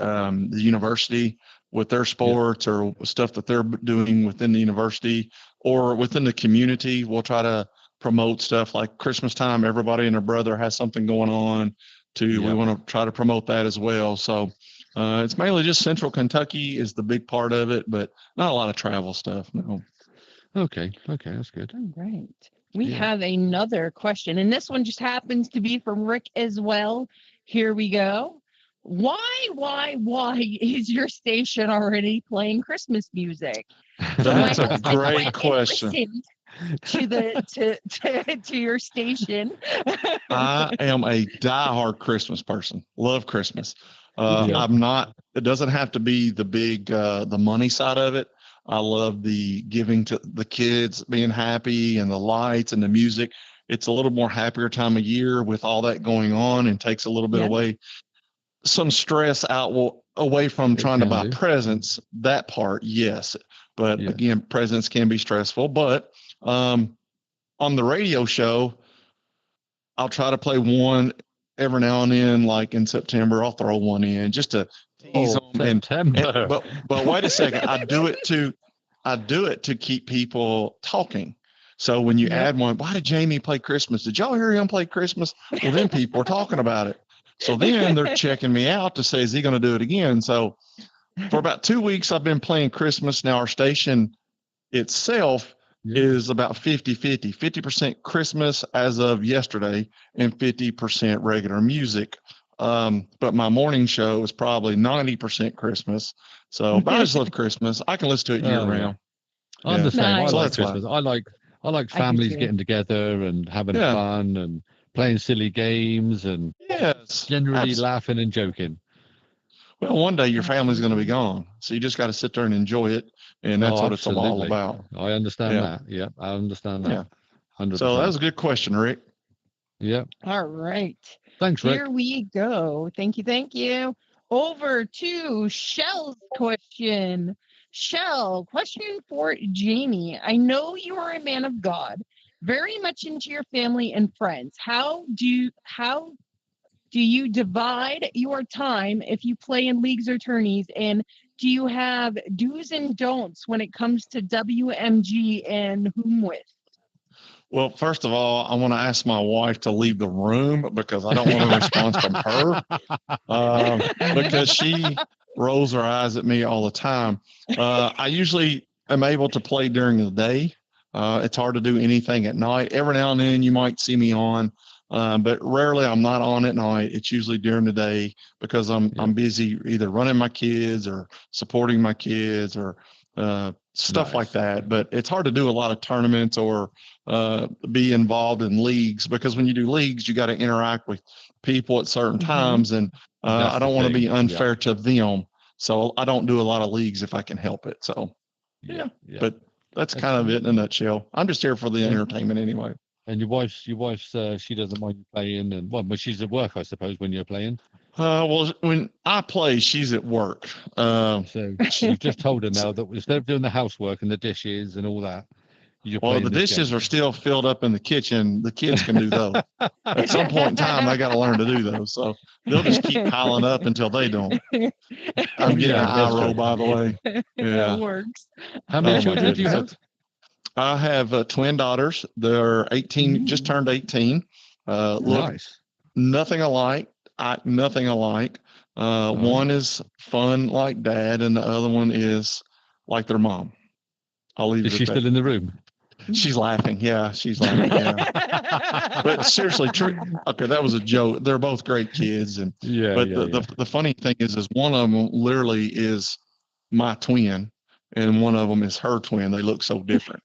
university with their sports or stuff that they're doing within the university or within the community. We'll try to promote stuff like Christmas time. Everybody and their brother has something going on we want to try to promote that as well. So it's mainly just Central Kentucky is the big part of it, but not a lot of travel stuff. No. Okay. That's good. All right. We have another question, and this one just happens to be from Rick as well. Here we go. Why is your station already playing Christmas music? That's a great question. To your station. I am a diehard Christmas person. Love Christmas. I'm not. It doesn't have to be the big the money side of it. I love the giving to the kids, being happy, and the lights and the music. It's a little more happier time of year with all that going on, and takes a little bit away some stress away from trying to buy presents. That part, yes, but again, presents can be stressful. But on the radio show, I'll try to play one every now and then, like in September. I'll throw one in just to tease them. But wait a second, I do it to keep people talking. So when you add one, why did Jamie play Christmas? Did y'all hear him play Christmas? Well, then people are talking about it. So then they're checking me out to say, is he going to do it again? So for about 2 weeks, I've been playing Christmas. Now our station itself is about 50-50. 50% Christmas as of yesterday and 50% regular music. But my morning show is probably 90% Christmas. So, but I just love Christmas. I can listen to it year Oh, yeah. round. I'm the same. I Nice. So like that's why. Christmas. I like I do families too. getting together and having Yeah. fun and playing silly games and Yes. generally laughing and joking. Well, one day your family's going to be Absolutely. gone. So you just got to sit there and enjoy it. And that's Oh, what it's all absolutely. about. I understand Yeah. that. Yeah, I understand Yeah. that. 100%. So that was a good question, Rick. Yeah. All right. Thanks, Rick. Here we go. Thank you. Thank you. Over to Shell's question. Shell, question for Jamie. I know you are a man of God, very much into your family and friends. How do you divide your time if you play in leagues or tourneys? And do you have do's and don'ts when it comes to WMG and whom with? Well, first of all, I want to ask my wife to leave the room because I don't want a response from her because she rolls her eyes at me all the time. I usually am able to play during the day. It's hard to do anything at night. Every now and then you might see me on, but rarely I'm not on at night. It's usually during the day because I'm busy either running my kids or supporting my kids or stuff like that. But it's hard to do a lot of tournaments or be involved in leagues because when you do leagues, you got to interact with people at certain times, and I don't want to be unfair to them. So I don't do a lot of leagues if I can help it. So yeah. But that's kind of it in a nutshell. I'm just here for the entertainment anyway. And your wife's she doesn't mind you playing, and well, but she's at work, I suppose, when you're playing. Well, when I play, she's at work. So you've just told her now that instead of doing the housework and the dishes and all that, well, the dishes are still filled up in the kitchen. The kids can do those. At some point in time, they got to learn to do those. So they'll just keep piling up until they don't. I'm getting an eye roll, by the way. Yeah. That works. How many children do you have? I have twin daughters. They're 18, just turned 18. Look, Nice. Nothing alike. Nothing alike. One is fun like dad, and the other one is like their mom. I'll leave it Is she at that. still in the room? She's laughing. Yeah, she's laughing. Yeah. But seriously, okay, that was a joke. They're both great kids, and the funny thing is one of them literally is my twin, and one of them is her twin. They look so different.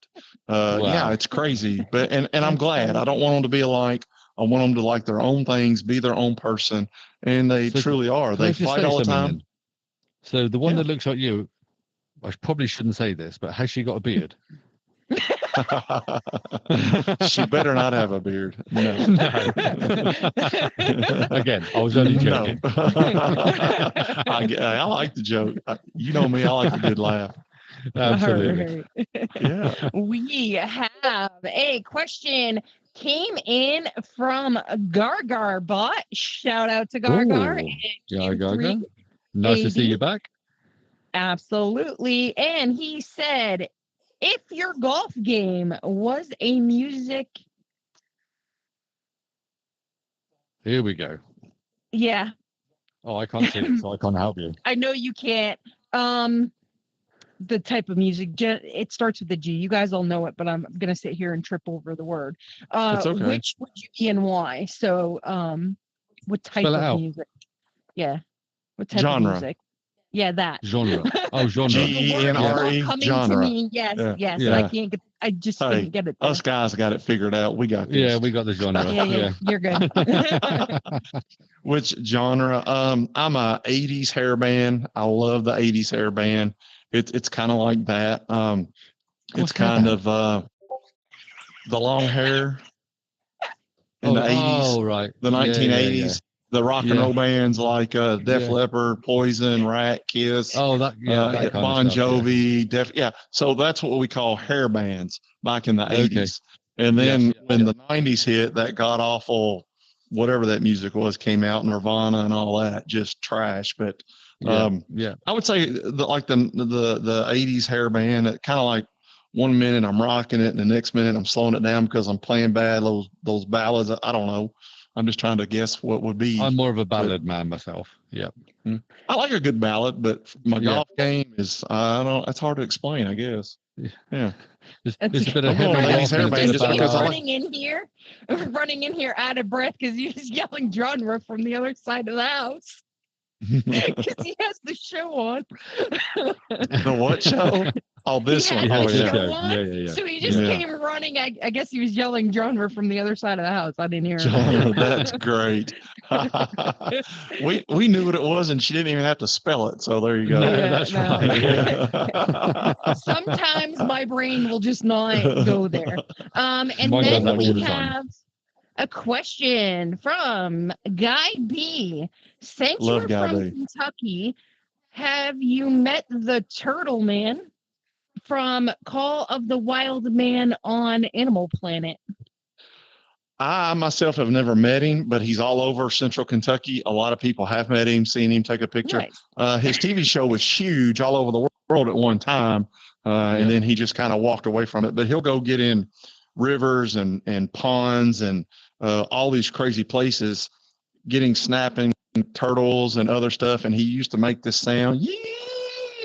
Wow. Yeah, it's crazy. But and I'm glad. I don't want them to be alike. I want them to like their own things, be their own person, and they truly are. They fight all the time. Then? So the one that looks like you, I probably shouldn't say this, but has she got a beard? She better not have a beard. No. Again, I was only joking. No. I like the joke. You know me, I like a good laugh. Absolutely. Right. Yeah. We have a question came in from Gargar Bot. Shout out to Gargar. Gargar. Nice to see you back. Absolutely. And he said, if your golf game was a music. Here we go. Yeah. Oh, I can't see it, so I can't help you. I know you can't. The type of music, it starts with a G. You guys all know it, but I'm going to sit here and trip over the word. It's okay. Which would you be and why? So, what type of music? Yeah. What type of music? Yeah, that. Genre. Oh, genre. G-E-N-R-E, genre. Yes, yes. Yeah. I just couldn't get it there. Us guys got it figured out. We got this. Yeah, we got the genre. Yeah. You're good. Which genre? I'm a 80s hair band. I love the 80s hair band. It's kind of like that. It's kind of the long hair in the 80s. Oh, right. The 1980s. Yeah. The rock and roll bands like Def Leppard, Poison, Rat, Kiss. Oh, that Bon Jovi. So that's what we call hair bands back in the 80s. And then when the 90s hit, that god awful, whatever that music was, came out, Nirvana and all that, just trash. But I would say the 80s hair band, kind of like 1 minute I'm rocking it and the next minute I'm slowing it down because I'm playing bad. Those ballads, I don't know. I'm just trying to guess what would be. I'm more of a ballad man myself. Yeah. I like a good ballad, but my golf game is, it's hard to explain, I guess. Yeah. It's a bit of I'm going heavy ladies' walking hairband and just a bit because I of- running in here out of breath because you're just yelling genre from the other side of the house because he has the show on. The what show? Oh, this He one. had Oh, the yeah. show on, Yeah. so he just Yeah. came running. I guess he was yelling genre from the other side of the house. I didn't hear him. Genre, that's great. we knew what it was, and she didn't even have to spell it. So there you go. Yeah, Yeah, that's no. right. Yeah. Sometimes my brain will just not go there. And Mine does then that all we the time. have a question from Guy B. Since Love you're Guy from B. Kentucky, have you met the Turtle Man from Call of the Wild Man on Animal Planet? I myself have never met him, but he's all over Central Kentucky. A lot of people have met him, seen him, take a picture. Nice. His TV show was huge all over the world at one time, and then he just kind of walked away from it. But he'll go get in rivers and ponds and all these crazy places, getting snapping turtles and other stuff. And he used to make this sound, yee,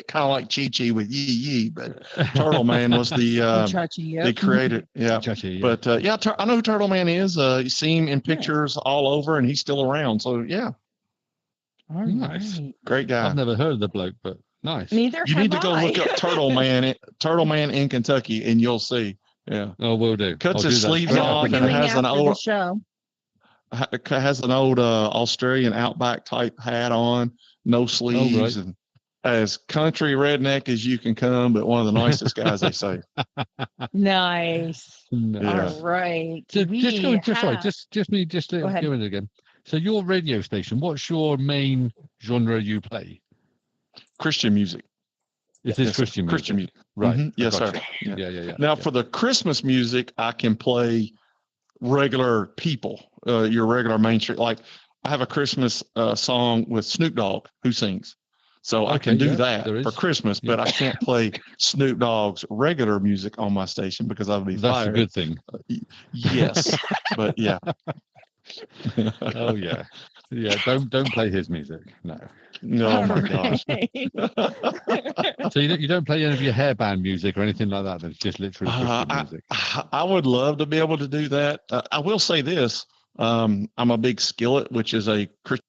kind of like Chi Chi with yee yee. But Turtle Man was the Chachi, yep. they created, yeah. Chachi, yeah. But I know who Turtle Man is. You see him in pictures all over, and he's still around. So yeah, All Nice. right. great guy. I've never heard of the bloke, but nice. Neither You have need to go I. look up Turtle Man in Kentucky, and you'll see. Yeah, Oh, will do. Cuts I'll his do that sleeves I straight know off what after we're and doing has an after the old show. has an old Australian outback type hat on, no sleeves, and as country redneck as you can come, but one of the nicest guys they say. Nice. No. Yeah. All right. Just going, sorry, have- just Go ahead. doing it again. So your radio station, what's your main genre you play? Christian music. Is this Yes, sir. Christian music? Christian music. Right. Mhm. Yes, gotcha. sir. Yeah. Yeah. Now, for the Christmas music, I can play regular people, your regular mainstream. Like I have a Christmas song with Snoop Dogg who sings. So I can Okay, do yeah, that there for is. Christmas, but I can't play Snoop Dogg's regular music on my station because I'll be That's fired. a good thing. Yes, but yeah. Oh yeah. Yeah, don't play his music. No. Oh my gosh. So you don't play any of your hairband music or anything like that. That's just literally Christian music. I would love to be able to do that. I will say this. I'm a big Skillet, which is a Christian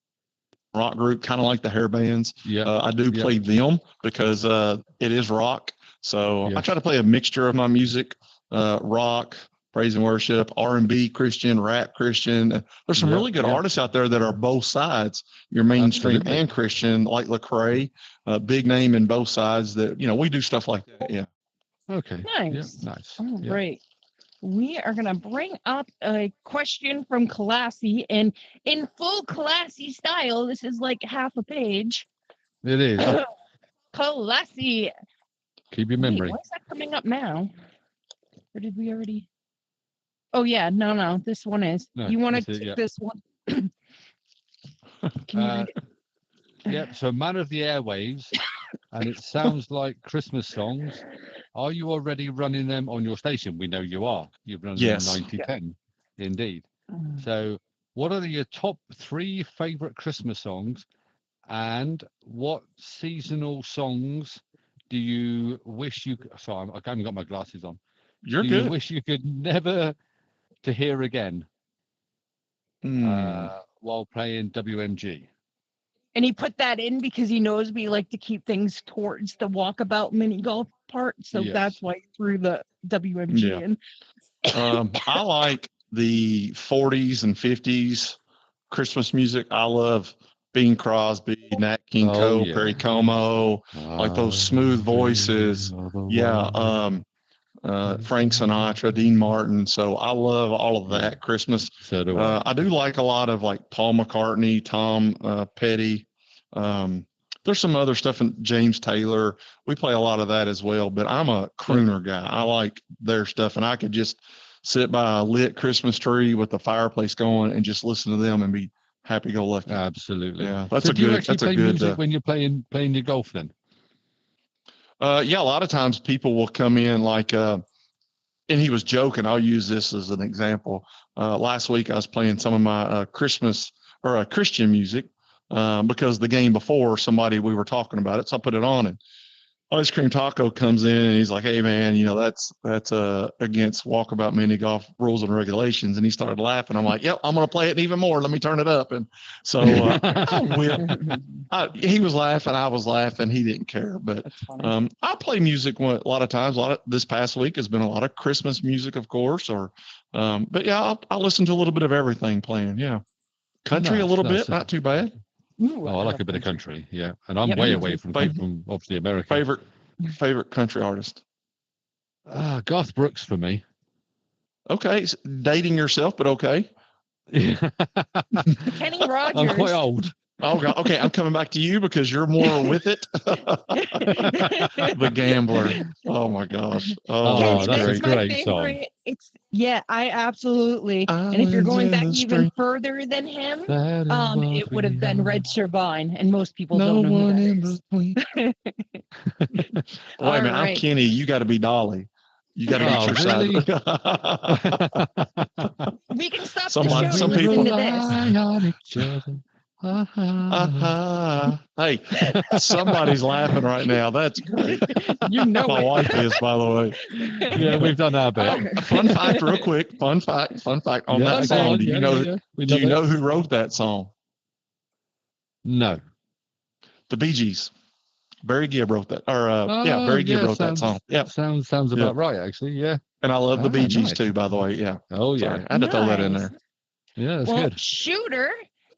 rock group, kind of like the hair bands. Yeah. I do play them because it is rock. So I Yes. try to play a mixture of my music, rock, praise and worship, R&B Christian, rap Christian. There's some Yeah, really good yeah. artists out there that are both sides, your mainstream Absolutely. and Christian, like Lecrae, big name in both sides that, we do stuff like that. Yeah. Okay. Nice. Yeah, nice. All Yeah. right. We are going to bring up a question from Classy, and in full Classy style, this is like half a page. It is. Classy. Keep your Wait, memory. why is that coming up now? Or did we already? Oh, yeah. No. This one is. No, You want to this is- take yeah. this one? Can you read it? Yep. So Man of the Airwaves, and it sounds like Christmas songs. Are you already running them on your station? We know you are. You've run Yes. them 90-10. Indeed. Mm. So what are your top 3 favorite Christmas songs, and what seasonal songs do you wish you could, sorry, I haven't got my glasses on. You're do good. you wish you could never to hear again while playing WMG? And he put that in because he knows we like to keep things towards the walkabout mini golf part. So Yes. that's why he threw the WMG Yeah. in. I like the 40s and 50s Christmas music. I love Bing Crosby, Nat King Oh, Cole, yeah. Perry Como, like those smooth voices. Yeah. Frank Sinatra, Dean Martin. So I love all of that Christmas. So do I. I do like a lot of like Paul McCartney, Tom Petty. There's some other stuff in James Taylor. We play a lot of that as well, but I'm a crooner guy. I like their stuff, and I could just sit by a lit Christmas tree with the fireplace going and just listen to them and be happy-go-lucky. Absolutely. Yeah, that's So a do you good. actually That's a play good. music when you're playing your golf then? Yeah, a lot of times people will come in like, and he was joking. I'll use this as an example. Last week I was playing some of my Christmas or Christian music because the game before we were talking about it, so I put it on and Ice Cream Taco comes in and he's like, "Hey man, that's against Walkabout Mini Golf rules and regulations." And he started laughing. I'm like, "Yep, I'm gonna play it even more. Let me turn it up." And so he was laughing, I was laughing. He didn't care, but That's funny. I play music a lot of times. This past week has been a lot of Christmas music, of course, but yeah, I'll listen to a little bit of everything playing. Yeah, country a little bit, not too bad. Ooh, I like a bit of country, yeah. And I'm Yep, way me away too. from obviously America. Favorite country artist? Garth Brooks for me. Okay, dating yourself, but okay. Kenny Rogers. I'm quite old. Oh God. Okay, I'm coming back to you because you're more with it. The Gambler. Oh my gosh. Oh, That's that's great. a great song. I absolutely. And if you're going back even further than him, it would have been Red Turbine, and most people don't know who that is. Wait a minute, I'm Kenny. You got to be Dolly. You got to be your really? side. We can stop the show Some and people listen to this. Hey, somebody's laughing right now. That's great. My wife is, by the way. Yeah, we've done our bit. Fun fact, real quick. Fun fact on that song. Do you know who wrote that song? No. The Bee Gees. Barry Gibb wrote that. Barry Gibb wrote that song. Yeah, sounds about right, actually. Yeah. And I love the Bee Gees too, by the way. Yeah. Oh yeah. Sorry, I had to throw that in there. Yeah, that's good. Shooter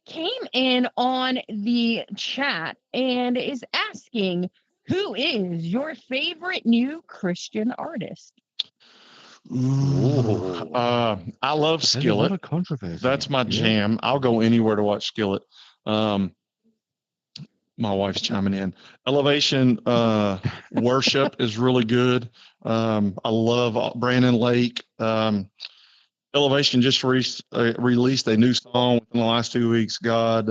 came in on the chat and is asking, who is your favorite new Christian artist? Ooh. I love Skillet. That's my jam. I'll go anywhere to watch Skillet. My wife's chiming in. Elevation Worship is really good. I love Brandon Lake. Elevation just released a new song within the last 2 weeks. God,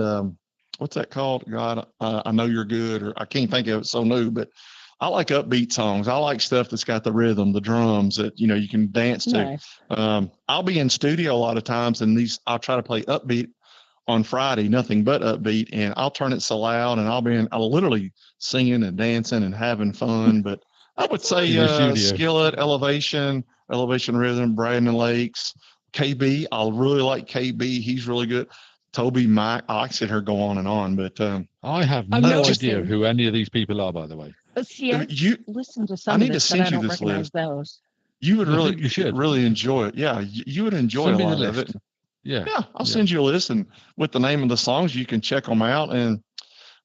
what's that called? God, I know you're good, or I can't think of it. It's so new, but I like upbeat songs. I like stuff that's got the rhythm, the drums that you can dance to. Nice. I'll be in studio a lot of times, and I'll try to play upbeat on Friday, nothing but upbeat, and I'll turn it so loud, and I'll literally singing and dancing and having fun. But I would say Skillet, Elevation Rhythm, Brandon Lakes. KB, I really like KB. He's really good. Toby, Mike. I sit here go on and on, but I have no idea who any of these people are, by the way. You listen to some. I need to send you this list. Those. You would really enjoy it. Yeah, you would enjoy a lot of it. Yeah, I'll send you a list, and with the name of the songs, you can check them out. And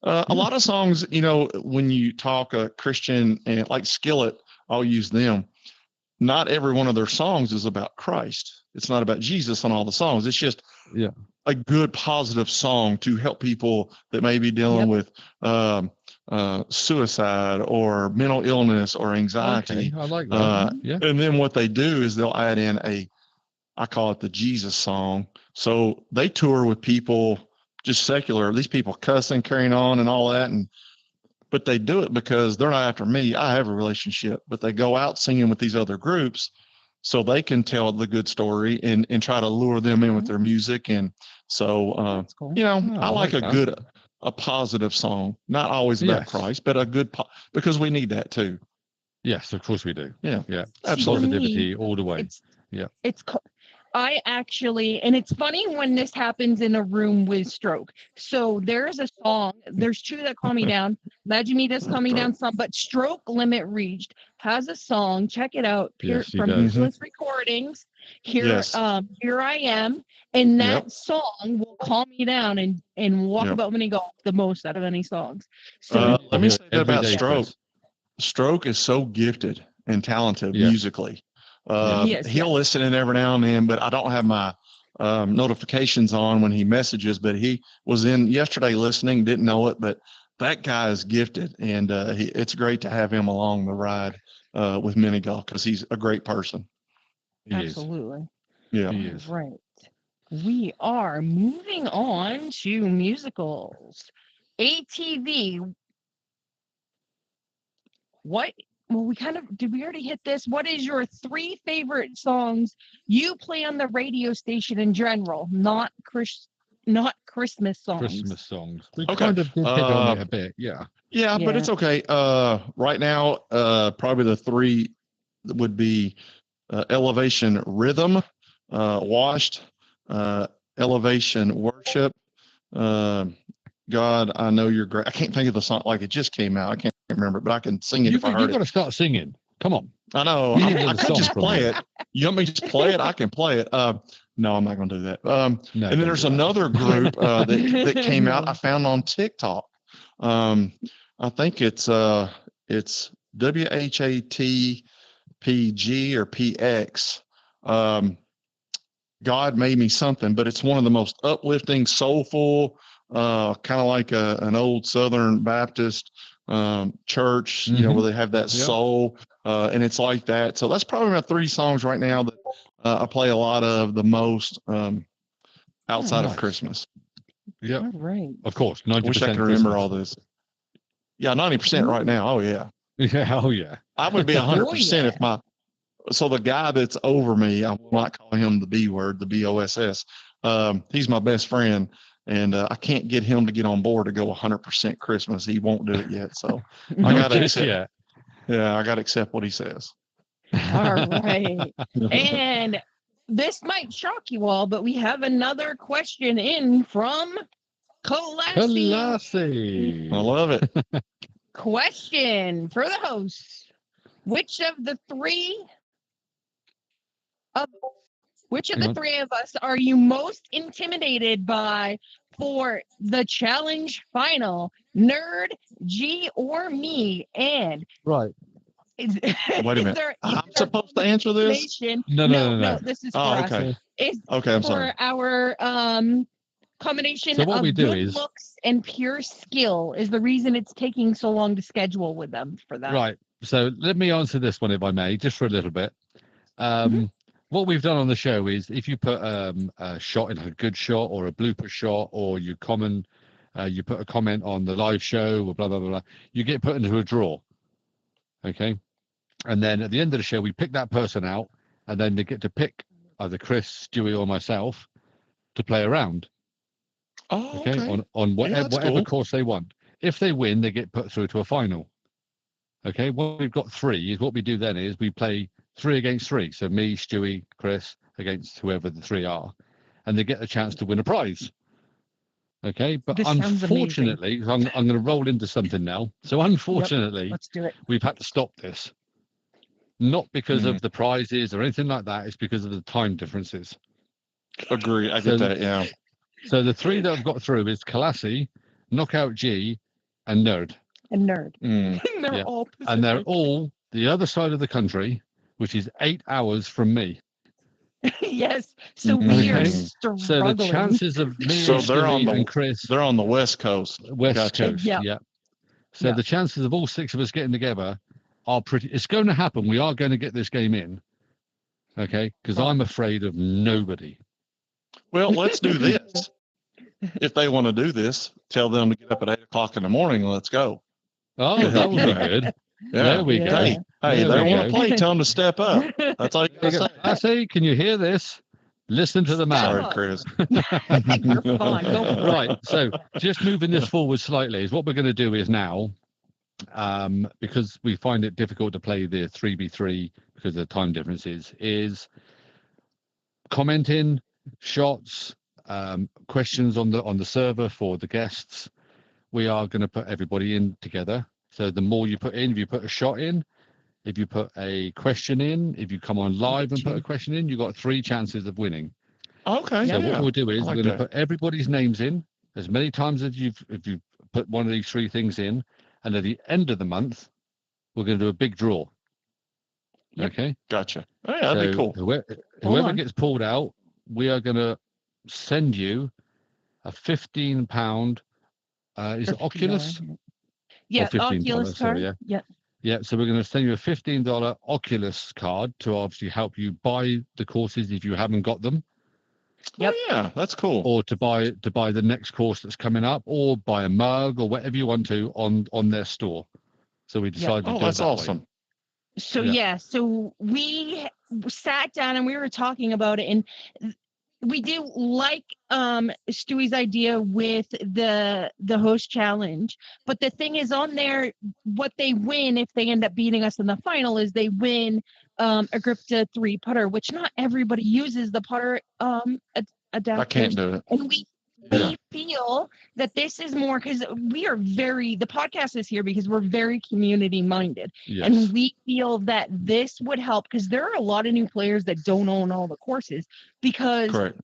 a lot of songs, when you talk Christian and like Skillet, I'll use them. Not every one of their songs is about Christ. It's not about Jesus on all the songs. It's just a good, positive song to help people that may be dealing with suicide or mental illness or anxiety. Okay, I like that. And then what they do is they'll add in I call it the Jesus song. So they tour with people, just secular, these people cussing, carrying on and all that. But they do it because they're not after me. I have a relationship, but they go out singing with these other groups so they can tell the good story and try to lure them in with their music. And so, cool. I like a positive song, not always about Christ, but a good, because we need that too. Yes, of course we do. Yeah. Absolutely. Positivity all the way. And it's funny when this happens in a room with Stroke. So there's a song, there's two that calm me down. Imagine Me Does Calm Me Down some, but Stroke Limit Reached has a song. Check it out from Useless Recordings. Here I Am. And that song will calm me down and Walkabout Mini Golf the most out of any songs. So let me say that about Stroke. Stroke is so gifted and talented musically. He'll listen in every now and then, but I don't have my notifications on when he messages, but he was in yesterday listening, didn't know it, but that guy is gifted, and it's great to have him along the ride with mini golf because he's a great person. Absolutely. Yeah. He is. Right. We are moving on to musicals. ATV. Well, did we already hit this? What is your 3 favorite songs you play on the radio station in general, not not Christmas songs. Christmas songs. We Okay. kind of did hit on it a bit. Yeah. Yeah, but it's okay. Right now, probably the three would be Elevation Rhythm, Washed, Elevation Worship. God, I know you're great. I can't think of the song. Like, it just came out. I can't remember, but I can sing it if I heard You've got to start singing. Come on. I know. You need I the could song just from play it. it. You want me to just play it? I can play it. No, I'm not going to do that. No, and then don't there's do that. another group that came out. I found on TikTok. I think it's WHATPG or PX. God Made Me Something, but it's one of the most uplifting, soulful, kind of like an old Southern Baptist church, you know, where they have that soul, and it's like that. So that's probably my three songs right now that I play a lot of the most outside of Christmas. Yeah. All right. Of course. 90% I wish I could remember all this. Yeah, 90% right now. Oh yeah. Yeah. Oh yeah. I would be 100% if my. So the guy that's over me, I will not call him the B word, the BOSS. He's my best friend, and I can't get him to get on board to go 100% Christmas. He won't do it yet. So I got to accept. Yeah, I got to accept what he says. All right. And this might shock you all, but we have another question in from Classy. I love it. Question for the hosts. Which of the three of us are you most intimidated by for the challenge final? Nerd, G, or me? And right. Wait a minute. I'm supposed to answer this? No. This is for us. Okay. I'm sorry. For our combination So what of we do good is, looks and pure skill is the reason it's taking so long to schedule with them for that. Right. So let me answer this one, if I may, just for a little bit. What we've done on the show is if you put a shot in a good shot or a blooper shot, or you put a comment on the live show or blah, blah, blah, blah, you get put into a draw. Okay. And then at the end of the show, we pick that person out, and then they get to pick either Chris, Stewie, or myself to play around. Oh, okay. On whatever cool. course they want. If they win, they get put through to a final. Okay, what we've got three is what we do then is we play 3 against 3. So me, Stewie, Chris against whoever the 3 are, and they get a chance to win a prize. Okay, but unfortunately, I'm going to roll into something now. So unfortunately, let's do it. We've had to stop this. Not because of the prizes or anything like that. It's because of the time differences. Agree. I get that. Yeah. So the 3 that I've got through is Classy, Knockout G, and Nerd. They're all Pacific. And they're all the other side of the country, which is 8 hours from me. Yes. So we are struggling. So the chances of me and Chris, they're on the West Coast. West Coast. Yeah. So the chances of all 6 of us getting together are it's going to happen. We are going to get this game in. Okay. Because I'm afraid of nobody. Well, let's do this. If they want to do this, tell them to get up at 8 o'clock in the morning and let's go. Oh, that would be good. Yeah. There we go. Hey, they want to play, tell them to step up. That's all you got to say. I say, can you hear this? Listen to the man. Sorry, Chris. You're fine. Go Right. So just moving this forward slightly is what we're going to do is now, because we find it difficult to play the 3v3 because of the time differences, is commenting, shots, questions on the server for the guests. We are going to put everybody in together. So the more you put in, if you put a shot in, if you put a question in, if you come on live and put a question in, you've got 3 chances of winning. Okay. So what we'll do is we're going to put everybody's names in as many times as if you've put one of these 3 things in, and at the end of the month, we're going to do a big draw. Okay. Gotcha. Oh, yeah, that'd be cool. Whoever gets pulled out, we are going to send you a £15. Is it Oculus? Yeah, $15, Oculus card. Yeah, so we're going to send you a $15 Oculus card to obviously help you buy the courses if you haven't got them. Yep. Oh, yeah, that's cool. Or to buy the next course that's coming up, or buy a mug or whatever you want to on their store. So we decided to do that's that awesome. way. So so we sat down and we were talking about it, and we do like Stewie's idea with the host challenge, but the thing is on there, what they win if they end up beating us in the final is they win a Gripta 3 putter, which not everybody uses the putter adapters. I can't do it. And we feel that this is more because we are the podcast is here because we're very community minded. Yes. And we feel that this would help because there are a lot of new players that don't own all the courses because Correct.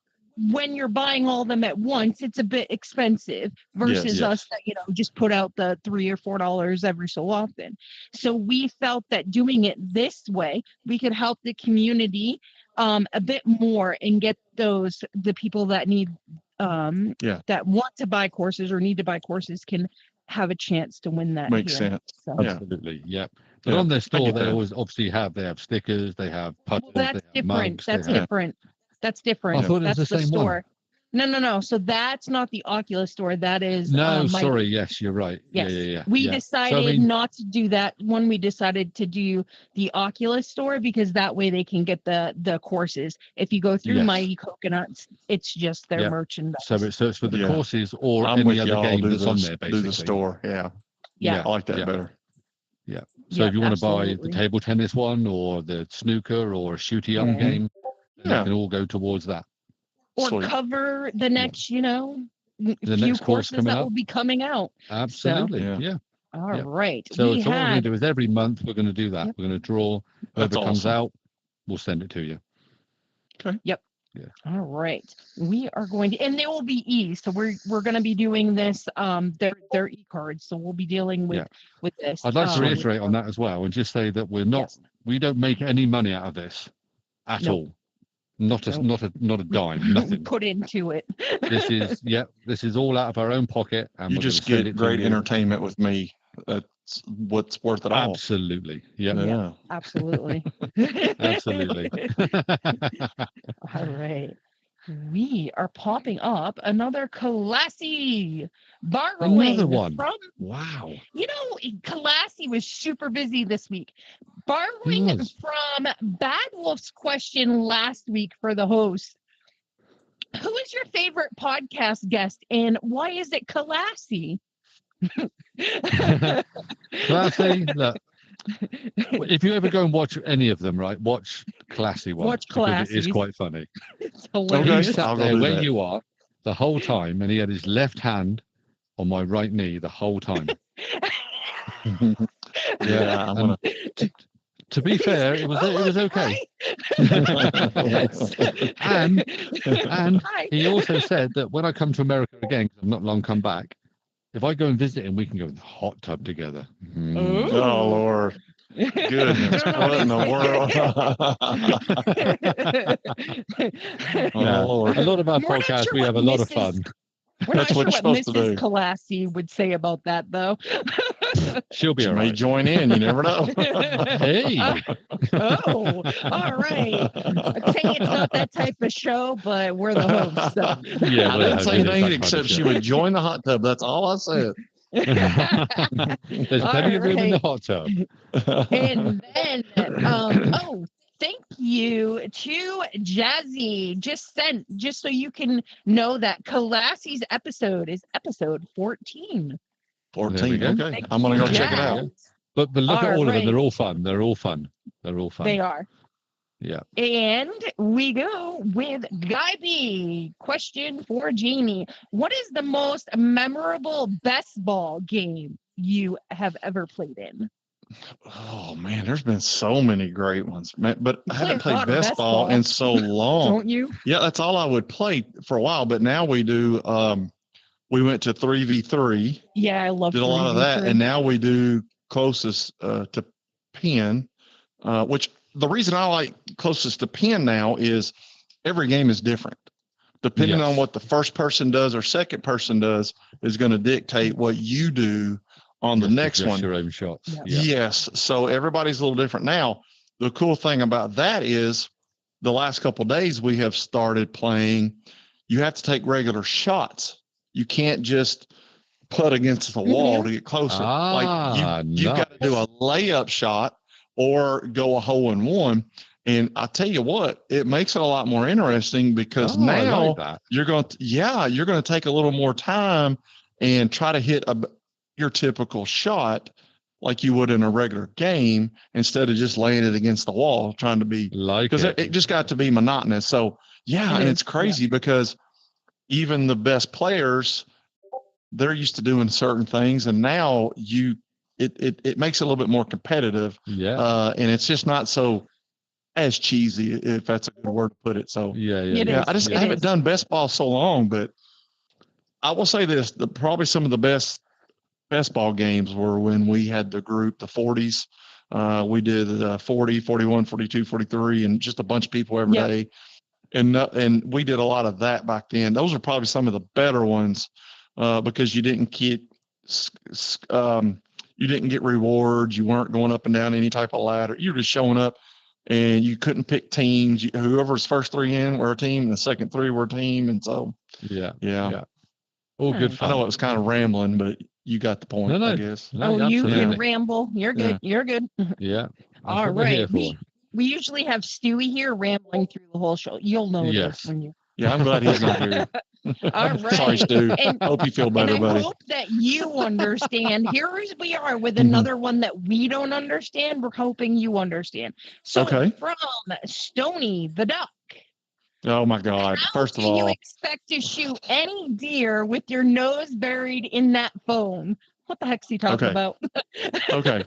when you're buying all of them at once, it's a bit expensive versus Yes. us that, just put out the $3 or $4 every so often. So we felt that doing it this way, we could help the community a bit more and get the people that need that want to buy courses or need to buy courses can have a chance to win that. Makes sense. So. Absolutely. Yeah. But Yeah, on their I store, get they that. always obviously they have stickers, they have putters, Well, that's they have different. mugs, That's they have- different. That's different. I thought it was That's the same one. store. No. So that's not the Oculus store. That is No, my sorry. Yes, you're right. Yes. Yeah. We yeah. decided So, I mean, not to do that when we decided to do the Oculus store because that way they can get the courses. If you go through Yes. Mighty Coconuts, it's just their Yeah. merchandise. so it's for the Yeah. courses or I'm any with other y'all. game Do that's on there, do basically. the store. Yeah. Yeah. I like that Yeah. better. So Yeah, if you want to buy the absolutely. table tennis one or the snooker or a shooty up Yeah. game, then Yeah. it can all go towards that. Or Sweet. cover the next, few next course courses coming that up. will be coming out. Absolutely. Yeah. Yeah. All Yeah. right. So we what we're going to had do is every month we're going to do that. Yep. We're going to draw That's whoever comes awesome. out. We'll send it to you. all right. We are going to, and they will be so we're going to be doing this. They're e-cards, so we'll be dealing with this. I'd like to reiterate on that as well and just say that we don't make any money out of this at Nope. all. Not a Nope. not a dime, nothing. Put into it. This is all out of our own pocket, and You we're gonna just send get it to great you. entertainment with me. That's what's worth it all. Absolutely. Yeah. Yeah. Absolutely. Absolutely. All right. We are popping up another classy borrowing Another one. from, Wow. Classy was super busy this week. Borrowing was. from Bad Wolf's question last week for the host. Who is your favorite podcast guest and why is it classy? Classy. Look, if you ever go and watch any of them, right, watch Classy one. Watch because it is Classy. quite funny. It's He hilarious. sat I'll go there do where that. you are the whole time, and he had his left hand on my right knee the whole time. Yeah. I'm gonna, To be fair, it was okay. Yes. And Hi. he also said that when I come to America again, because I've not long come back, if I go and visit him, we can go in the hot tub together. Mm. oh Lord. Goodness. What in the world? Yeah. Oh Lord. A lot of our We're not podcasts, sure we what have a lot of Mrs. fun. We're That's not what sure you're what supposed to Mrs. do. Classy would say about that, though. She'll be You all may right. join in. You never know. Hey. Oh, all right. I'd say it's not that type of show, but we're the hosts. So. Yeah, I well, didn't say it is that anything kind of except she show. would join the hot tub. That's all I said. There's plenty of room in the hot tub. And then, thank you to Jazzy. Just so you can know that Kalassy's episode is episode 14. 14. go. Okay. I'm going to go check it out. Jazz. But look at all of them. Alright. They're all fun. They're all fun. They are. Yeah. And we go with Guy B. Question for Jamie. What is the most memorable best ball game you have ever played in? Oh, man. There's been so many great ones. Man, but I haven't play a lot played of best best ball ball. in so long. Don't you? Yeah, that's all I would play for a while. But now we do, we went to 3v3. Yeah, I love Did a lot of that. 3v3. And now we do closest to pin, which the reason I like closest to pin now is every game is different. Depending Yes. on what the first person does or second person does is going to dictate what you do on the next Just one. your own shots. Yeah. Yeah. Yes. So everybody's a little different. Now, the cool thing about that is the last couple of days we have started playing, you have to take regular shots. You can't just putt against the wall to get closer. Ah, You've got to do a layup shot or go a hole in one. And I tell you what, it makes it a lot more interesting because Oh, I now like that. you're going to take a little more time and try to hit your typical shot like you would in a regular game instead of just laying it against the wall trying to be, Like because it. it just got to be monotonous. So yeah, and it's crazy because even the best players, they're used to doing certain things, and now it makes it a little bit more competitive. Yeah. And it's just not so as cheesy, if that's a good word to put it. So Yeah. It Yeah. is. I haven't done best ball so long, but I will say this: probably some of the best ball games were when we had the group, the 40s. We did 40, 41, 42, 43, and just a bunch of people every day. And we did a lot of that back then. Those are probably some of the better ones because you didn't get rewards. You weren't going up and down any type of ladder. You were just showing up, and you couldn't pick teams. Whoever's first three in were a team, and the second three were a team. And so, yeah. All good fun. I know it was kind of rambling, but you got the point, No. I guess. No, you can absolutely. ramble. You're good. Yeah. You're good. Yeah. That's All what we're here right. for. We usually have Stewie here rambling through the whole show. You'll notice Yes. when you. Yeah, I'm glad he's not here. All right. Sorry, Stu. And, Hope you feel and better, I buddy. hope that you understand. Here we are with Mhm. another one that we don't understand. We're hoping you understand. So Okay. from Stony the Duck. Oh my God! How First of do you all, expect to shoot any deer with your nose buried in that phone? What the heck's he talking Okay. about? okay.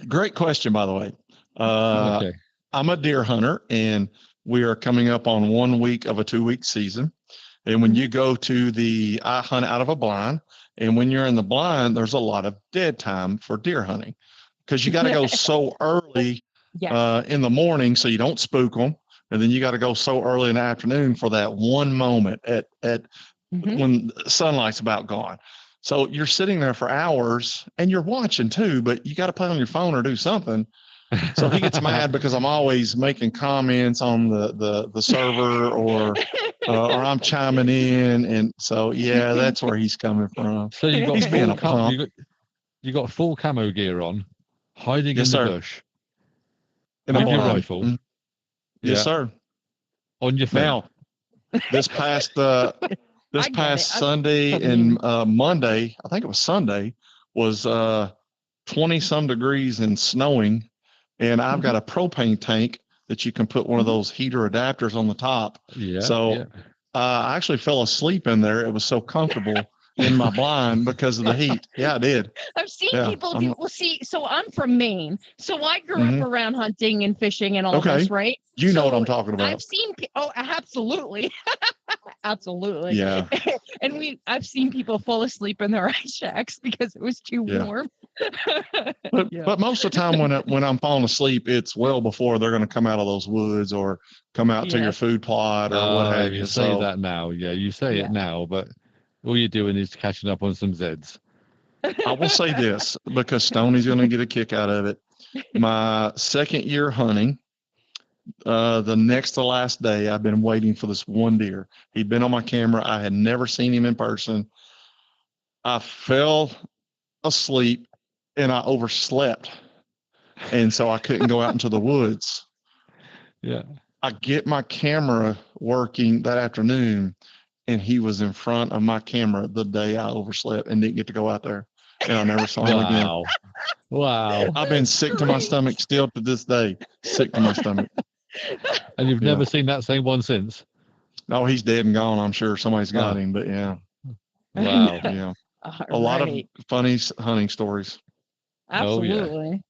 Great question, by the way. Okay. I'm a deer hunter, and we are coming up on 1 week of a 2-week season. And when you go to I hunt out of a blind, and when you're in the blind, there's a lot of dead time for deer hunting because you got to go so early in the morning so you don't spook them. And then you got to go so early in the afternoon for that one moment at when sunlight's about gone. So you're sitting there for hours and you're watching too, but you got to play on your phone or do something. So he gets mad because I'm always making comments on the server or I'm chiming in. And so, yeah, that's where he's coming from. So you got He's being a full pump. you got full camo gear on, hiding Yes, in the sir. bush In a with your blind. rifle. Mhm. Yes, sir. On your phone. Now, this past Sunday and Monday, I think it was Sunday, was 20 some degrees and snowing, and I've got a propane tank that you can put one of those heater adapters on the top. So I actually fell asleep in there. It was so comfortable in my blind because of the heat. Yeah, I did. I've seen people do. Well, see, so I'm from Maine, so I grew up around hunting and fishing and all this, right? You know what I'm talking about. I've seen. Oh, absolutely, absolutely. Yeah. And I've seen people fall asleep in their ice shacks because it was too warm. But most of the time when I'm falling asleep, it's well before they're going to come out of those woods or come out to your food plot or what have you. You say that now. Yeah, you say it now, but all you're doing is catching up on some Zeds. I will say this because Stoney's going to get a kick out of it. My second year hunting, the next to last day, I've been waiting for this one deer. He'd been on my camera. I had never seen him in person. I fell asleep and I overslept. And so I couldn't go out into the woods. Yeah. I get my camera working that afternoon, and he was in front of my camera the day I overslept and didn't get to go out there. And I never saw him again. Wow. I've been sick to my stomach still to this day. Sick to my stomach. And you've never seen that same one since? No, he's dead and gone. I'm sure somebody's got him, but yeah. Wow. Yeah. A lot of funny hunting stories. Absolutely.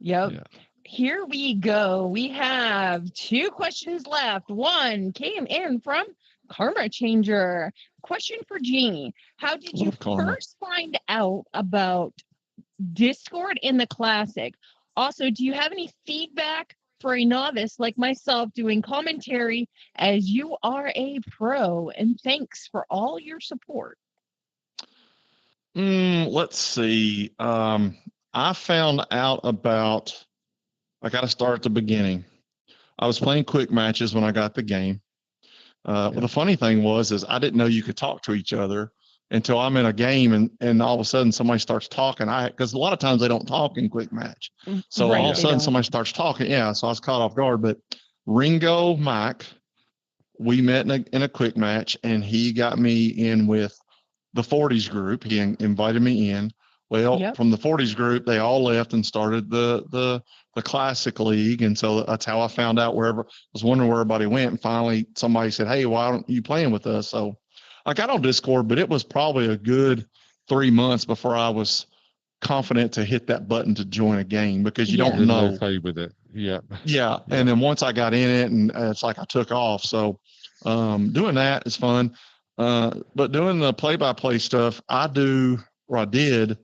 Yep. Yeah. Here we go. We have 2 questions left. One came in from Karma Changer. Question for Jeannie. How did you first find out about Discord in the Classic? Also, do you have any feedback for a novice like myself doing commentary as you are a pro? And thanks for all your support. Let's see. I found out about, I got to start at the beginning. I was playing quick matches when I got the game. But the funny thing is I didn't know you could talk to each other until I'm in a game and all of a sudden somebody starts talking. Because a lot of times they don't talk in quick match. So Right, all of a they sudden don't. somebody starts talking. Yeah. So I was caught off guard. But Ringo Mike, we met in a quick match, and he got me in with the 40s group. He invited me in. Well, Yep. from the 40s group, they all left and started the classic league. And so that's how I found out I was wondering where everybody went. And finally somebody said, "Hey, why aren't you playing with us?" So I got on Discord, but it was probably a good 3 months before I was confident to hit that button to join a game, because you Yeah. don't know. Okay with it. Yeah. Yeah. And then once I got in it, and it's like I took off. So doing that is fun. But doing the play-by-play stuff, I did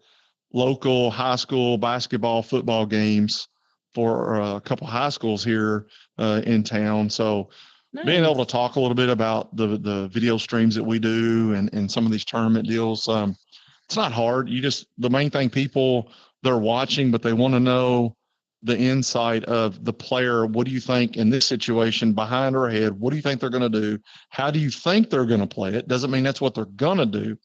local high school basketball, football games for a couple high schools here in town. So being Nice. able to talk a little bit about the video streams that we do and some of these tournament deals, it's not hard. The main thing, they're watching, but they want to know the insight of the player. What do you think in this situation, behind or ahead? What do you think they're going to do? How do you think they're going to play it? Doesn't mean that's what they're going to do.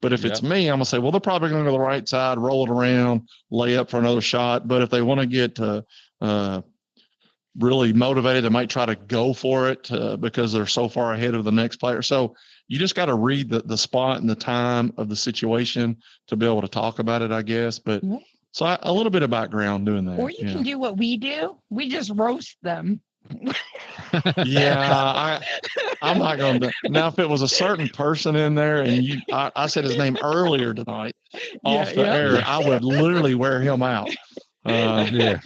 But if it's me, I'm going to say, well, they're probably going to go to the right side, roll it around, lay up for another shot. But if they want to get really motivated, they might try to go for it because they're so far ahead of the next player. So you just got to read the spot and the time of the situation to be able to talk about it, I guess. But so a little bit of background doing that. Or you can do what we do. We just roast them. Yeah, I'm not going to. Now, if it was a certain person in there and I said his name earlier tonight off the air, I would literally wear him out. Yeah.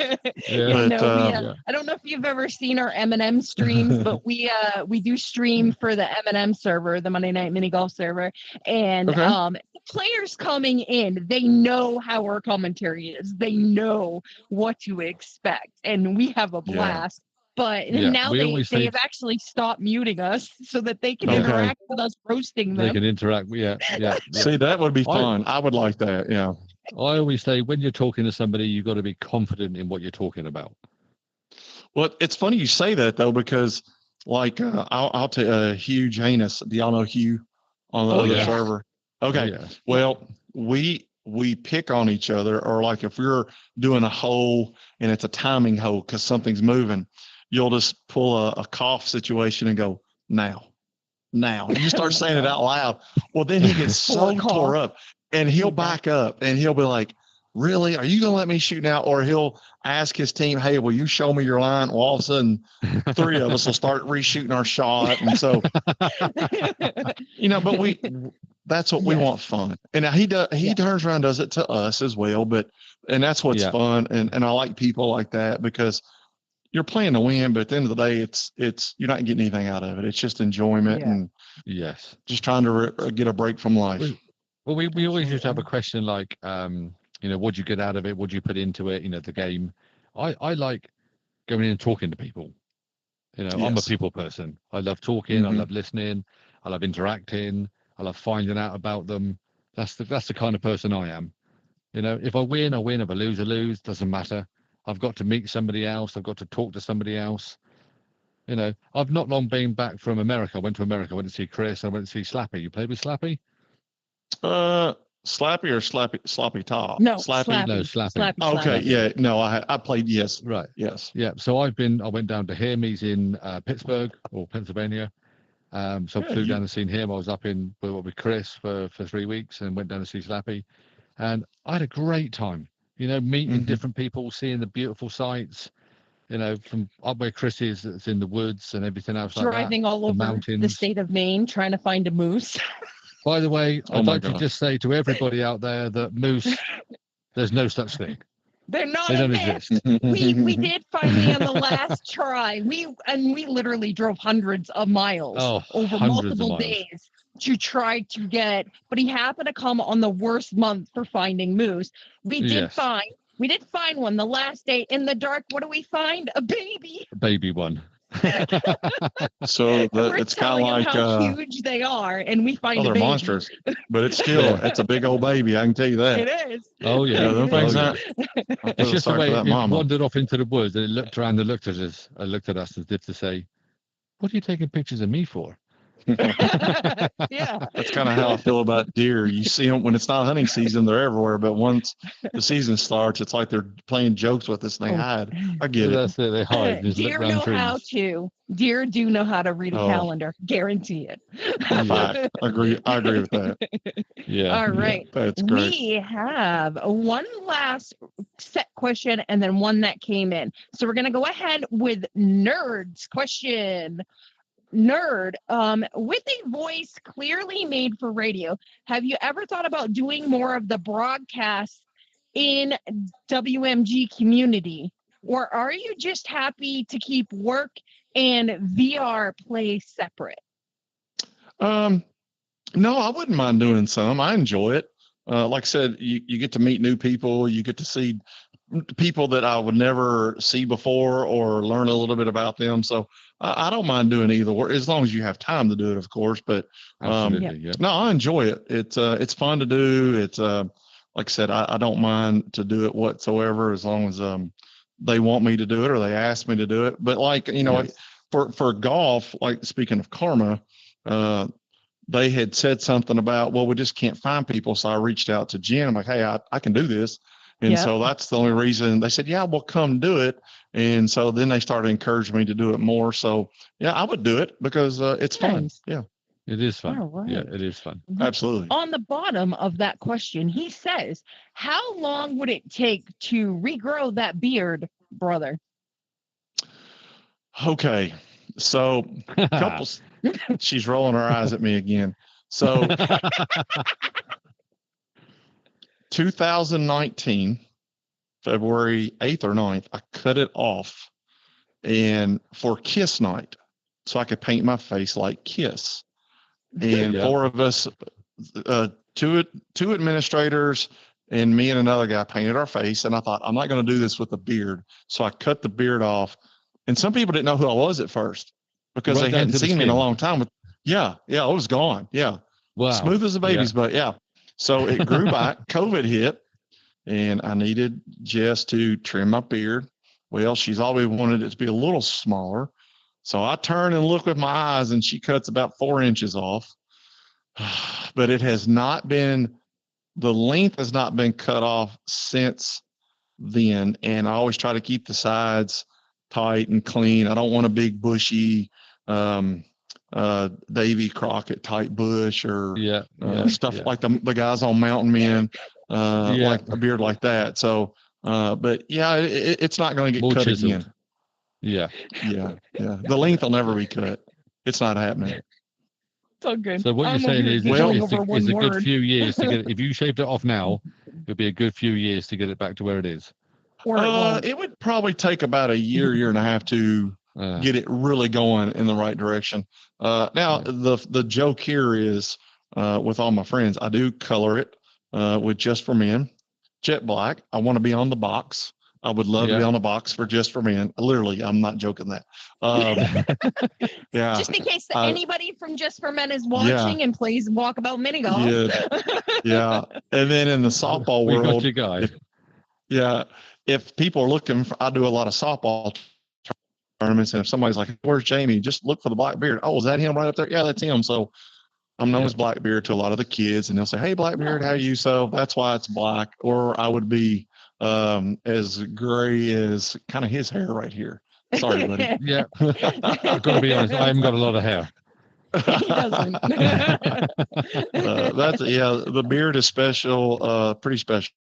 No, I don't know if you've ever seen our M&M streams, but we do stream for the M&M server, the Monday Night Mini Golf server, and players coming in, they know how our commentary is. They know what to expect, and we have a blast. But now they've actually stopped muting us so that they can interact with us roasting them. They can interact. Yeah. See, that would be fun. I would like that. Yeah. I always say when you're talking to somebody, you've got to be confident in what you're talking about. Well, it's funny you say that, though, because like I'll tell a Hugh Janus. Do y'all know Hugh on the other server? Okay. Well, we pick on each other, or like if we're doing a hole and it's a timing hole because something's moving, you'll just pull a cough situation and go, now. You start saying it out loud. Well, then he gets so tore up, and he'll back up and he'll be like, really? Are you going to let me shoot now? Or he'll ask his team, hey, will you show me your line? Well, all of a sudden, three of us will start reshooting our shot. And so, but that's what we want, fun. And now he turns around and does it to us as well. And that's what's fun. And I like people like that, because you're playing to win, but at the end of the day, it's you're not getting anything out of it. It's just enjoyment and just trying to get a break from life. Well, we always used to have a question like, what'd you get out of it? What'd you put into it? The game. I like going in and talking to people. I'm a people person. I love talking. I love listening. I love interacting. I love finding out about them. That's the kind of person I am. If I win, I win. If I lose, doesn't matter. I've got to meet somebody else. I've got to talk to somebody else. I've not long been back from America. I went to America. I went to see Chris. I went to see Slappy. You played with Slappy? Slappy or Sloppy Top? No, Slappy. No, Slappy. Okay, yeah. No, I played, yes. Right. Yes. Yeah. So I went down to him. He's in Pittsburgh or Pennsylvania. So I flew down and seen him. I was up with Chris for 3 weeks and went down to see Slappy. And I had a great time. Meeting different people, seeing the beautiful sights, from up where Chris is, it's in the woods and everything else like that. Driving all over mountains. the state of Maine, trying to find a moose. By the way, I'd like to just say to everybody out there that moose, there's no such thing. They don't exist. We did find me on the last try. We literally drove hundreds of miles over multiple days to try to get, but he happened to come on the worst month for finding moose. We did find one the last day in the dark. What do we find? A baby. A baby one. So it's kind of like how huge they are, and we find they're monsters, but it's still it's a big old baby. I can tell you that. It is. Oh yeah, It's just the way it wandered off into the woods, and it looked around and looked at us as if to say, "What are you taking pictures of me for?" Yeah. That's kind of how I feel about deer. You see them when it's not hunting season; they're everywhere. But once the season starts, it's like they're playing jokes with us and they Oh. hide. I get it. That's it. They hide and just look Deer round know how trees. to. Deer do know how to read a Oh. calendar. Guarantee it. Yeah. Fact. I agree with that. Yeah. All right. That's great. We have one last set question and then one that came in. So we're going to go ahead with Nerd's question. Nerd, with a voice clearly made for radio, have you ever thought about doing more of the broadcasts in WMG community? Or are you just happy to keep work and VR play separate? No, I wouldn't mind doing some. I enjoy it. Like I said, you get to meet new people. You get to see people that I would never see before or learn a little bit about them. So I don't mind doing either, as long as you have time to do it, of course. But Absolutely. Yeah. no, I enjoy it. It's fun to do. It's like I said, I don't mind to do it whatsoever, as long as they want me to do it or they ask me to do it. But like, Yes. for golf, like speaking of karma, they had said something about, well, we just can't find people. So I reached out to Jen. I'm like, hey, I can do this. And Yeah. so that's the only reason they said, yeah, well, come do it. And so then they started encouraging me to do it more. So yeah, I would do it because it's fun. Nice. Yeah, It is fun. All right. Yeah, it is fun. absolutely. On the bottom of that question, he says, how long would it take to regrow that beard, brother? Okay. So couples, she's rolling her eyes at me again. So 2019, February 8th or 9th, I cut it off and for Kiss night, so I could paint my face like Kiss. And Yeah. four of us, two administrators and me and another guy painted our face. And I thought, I'm not going to do this with a beard. So I cut the beard off. And some people didn't know who I was at first because Right they down hadn't to the seen me in a skin. long time. Yeah, it was gone. Yeah. Wow. Smooth as a baby's butt. Yeah. So it grew back. COVID hit and I needed Jess to trim my beard. Well, she's always wanted it to be a little smaller. So I turn and look with my eyes and she cuts about 4 inches off. But it has not been, the length has not been cut off since then. And I always try to keep the sides tight and clean. I don't want a big bushy Davy Crockett type bush or Yeah. stuff like the guys on Mountain Men, like a beard like that. So, but yeah, it's not going to get More cut chiseled. again. Yeah. Yeah. The length will never be cut. It's not happening. It's all good. So what I'm you're saying over here is giggling it's over a one good word. few years to get it. If you shaved it off now, it'd be a good few years to get it back to where it is. Or it won't. It would probably take about a year and a half to get it really going in the right direction. Now the joke here is with all my friends, I do color it with Just for Men, jet black. I want to be on the box. I would love to be on the box for Just for Men. Literally, I'm not joking that. Yeah. Just in case anybody from Just for Men is watching and plays Walkabout mini golf. Yeah. And then in the softball We world, got you, guy. if people are looking for, I do a lot of softball tournaments, and if somebody's like, where's Jamie? Just look for the Blackbeard. Oh, is that him right up there? Yeah, that's him. So I'm known as Blackbeard to a lot of the kids, and they'll say, hey, Blackbeard, how are you? So that's why it's black. Or I would be as gray as kind of his hair right here. Sorry, buddy. Yeah. I've got to be honest, I haven't got a lot of hair. He doesn't. The beard is special, pretty special.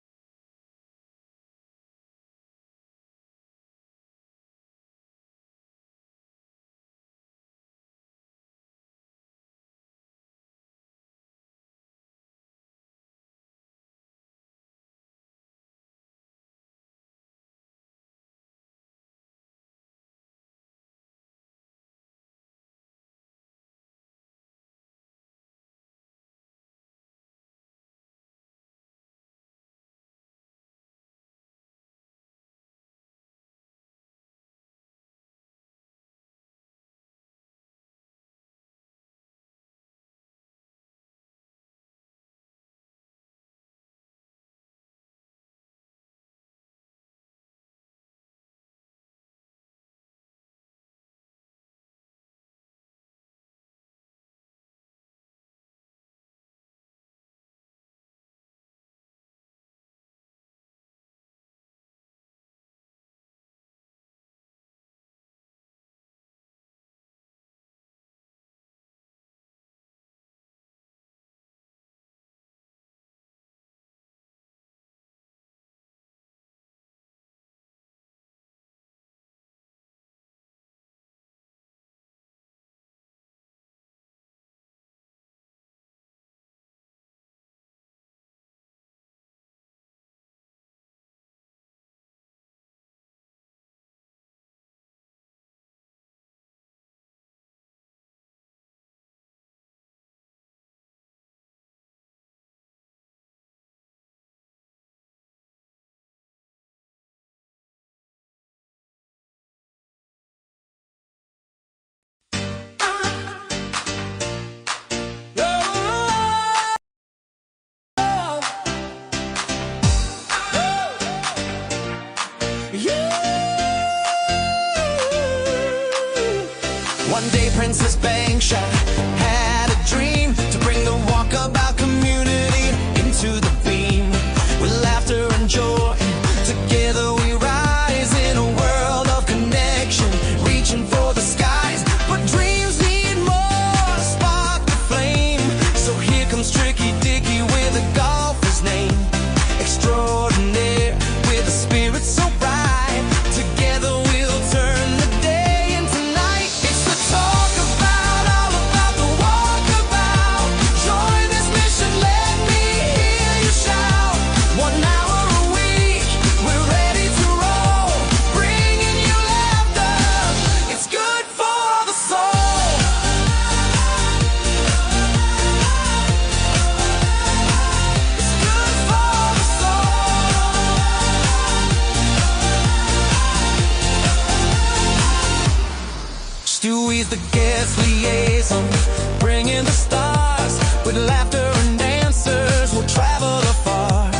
laughter and answers. We'll travel afar.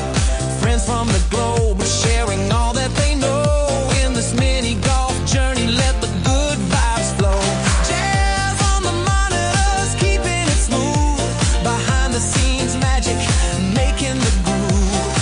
Friends from the globe sharing all that they know. In this mini golf journey, let the good vibes flow. Jazz on the monitors, keeping it smooth. Behind the scenes magic, making the groove.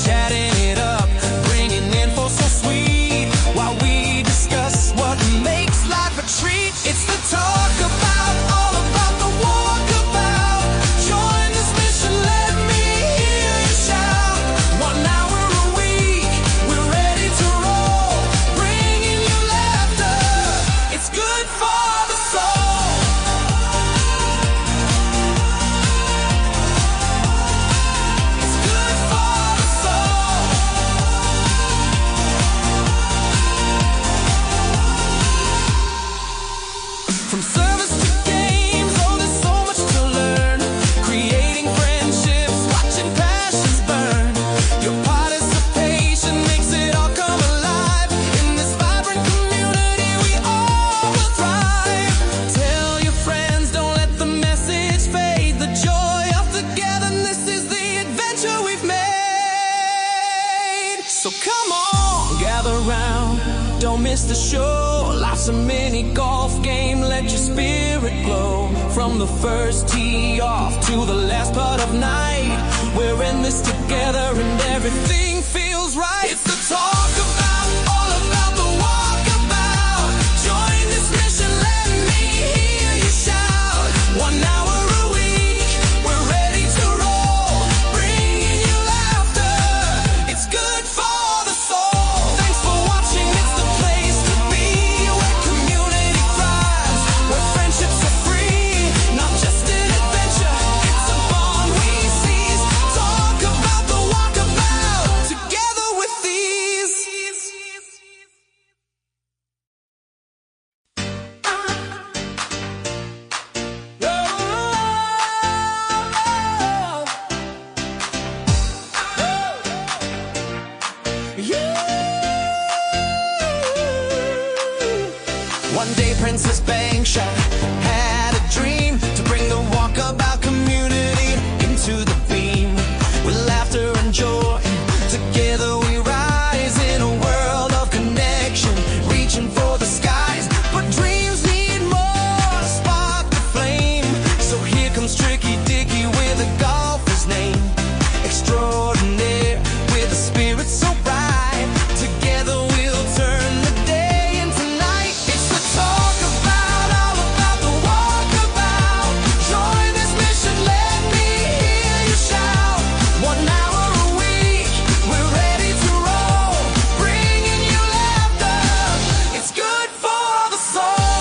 Chatting it up, bringing info so sweet. While we discuss what makes life a treat. It's the Talkabout, all about the walkabout. Join this mission, let me hear you shout. 1 hour a week, we're ready to roll. Bringing you laughter, it's good for the soul. It's good for the soul. From service to games, oh, there's so much to learn. Creating friendships, watching passions burn. Your participation makes it all come alive. In this vibrant community, we all will thrive. Tell your friends, don't let the message fade. The joy of togetherness is the adventure we've made. So come on, gather round, don't miss the show. Life's a mini golf game, let your spirit glow. From the first tee off to the last putt of night, we're in this together and everything feels right. It's the Talkabout, all about the walkabout. Join this mission, let me hear you shout. 1 hour a week, we're ready to roll. Bringing you laughter, it's good for the soul. Thanks for watching, it's the place to be. Where community thrives, where friendships are free. Not just an adventure, it's a bond we seize. Talk about the walkabout, together with these. One day Princess Bankshot had a dream to bring the Walkabout community into the beam. With laughter and joy, together we rise in a world of connection, reaching for the skies. But dreams need more to spark the flame. So here comes TrickyDicky with a golfer's name. Extraordinaire, with a spirit so bright. Together we'll turn the day into night. It's the Talkabout, all about the walkabout. Join this mission, let me hear you shout. 1 hour a week, we're ready to roll. Bringing you laughter, it's good for the soul.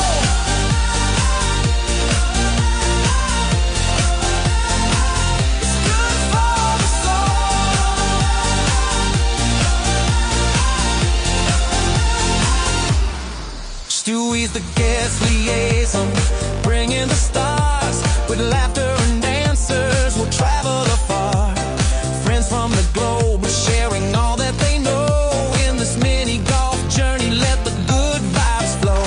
It's good for the soul. Stewie's the guest liaison, bringing the stars. With laughter and answers, we'll travel afar. Friends from the globe sharing all that they know. In this mini golf journey, let the good vibes flow.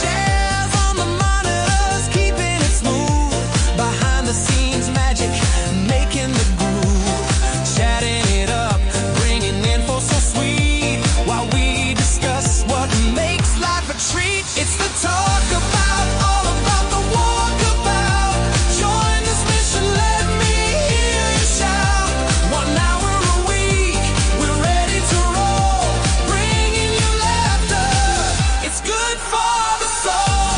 Jazz on the monitors, keeping it smooth. Behind the scenes magic, making the groove. Chatting it up, bringing info so sweet. While we discuss what makes life a treat. It's the Talkabout, all about the walkabout. Join this mission, let me hear you shout. 1 hour a week, we're ready to roll. Bringing you laughter, it's good for the soul.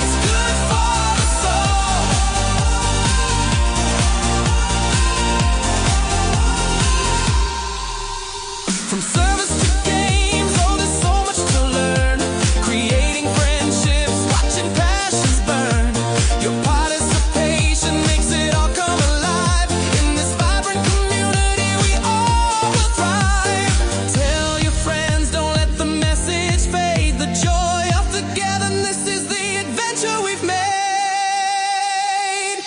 It's good for the soul. From service to games, oh, there's so much to learn. Creating friendships, watching passions burn. Your participation makes it all come alive. In this vibrant community, we all will thrive. Tell your friends, don't let the message fade. The joy of togetherness is the adventure we've made.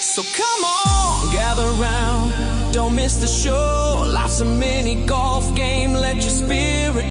So come on, gather round, don't miss the show. Life's a mini golf game, let your spirit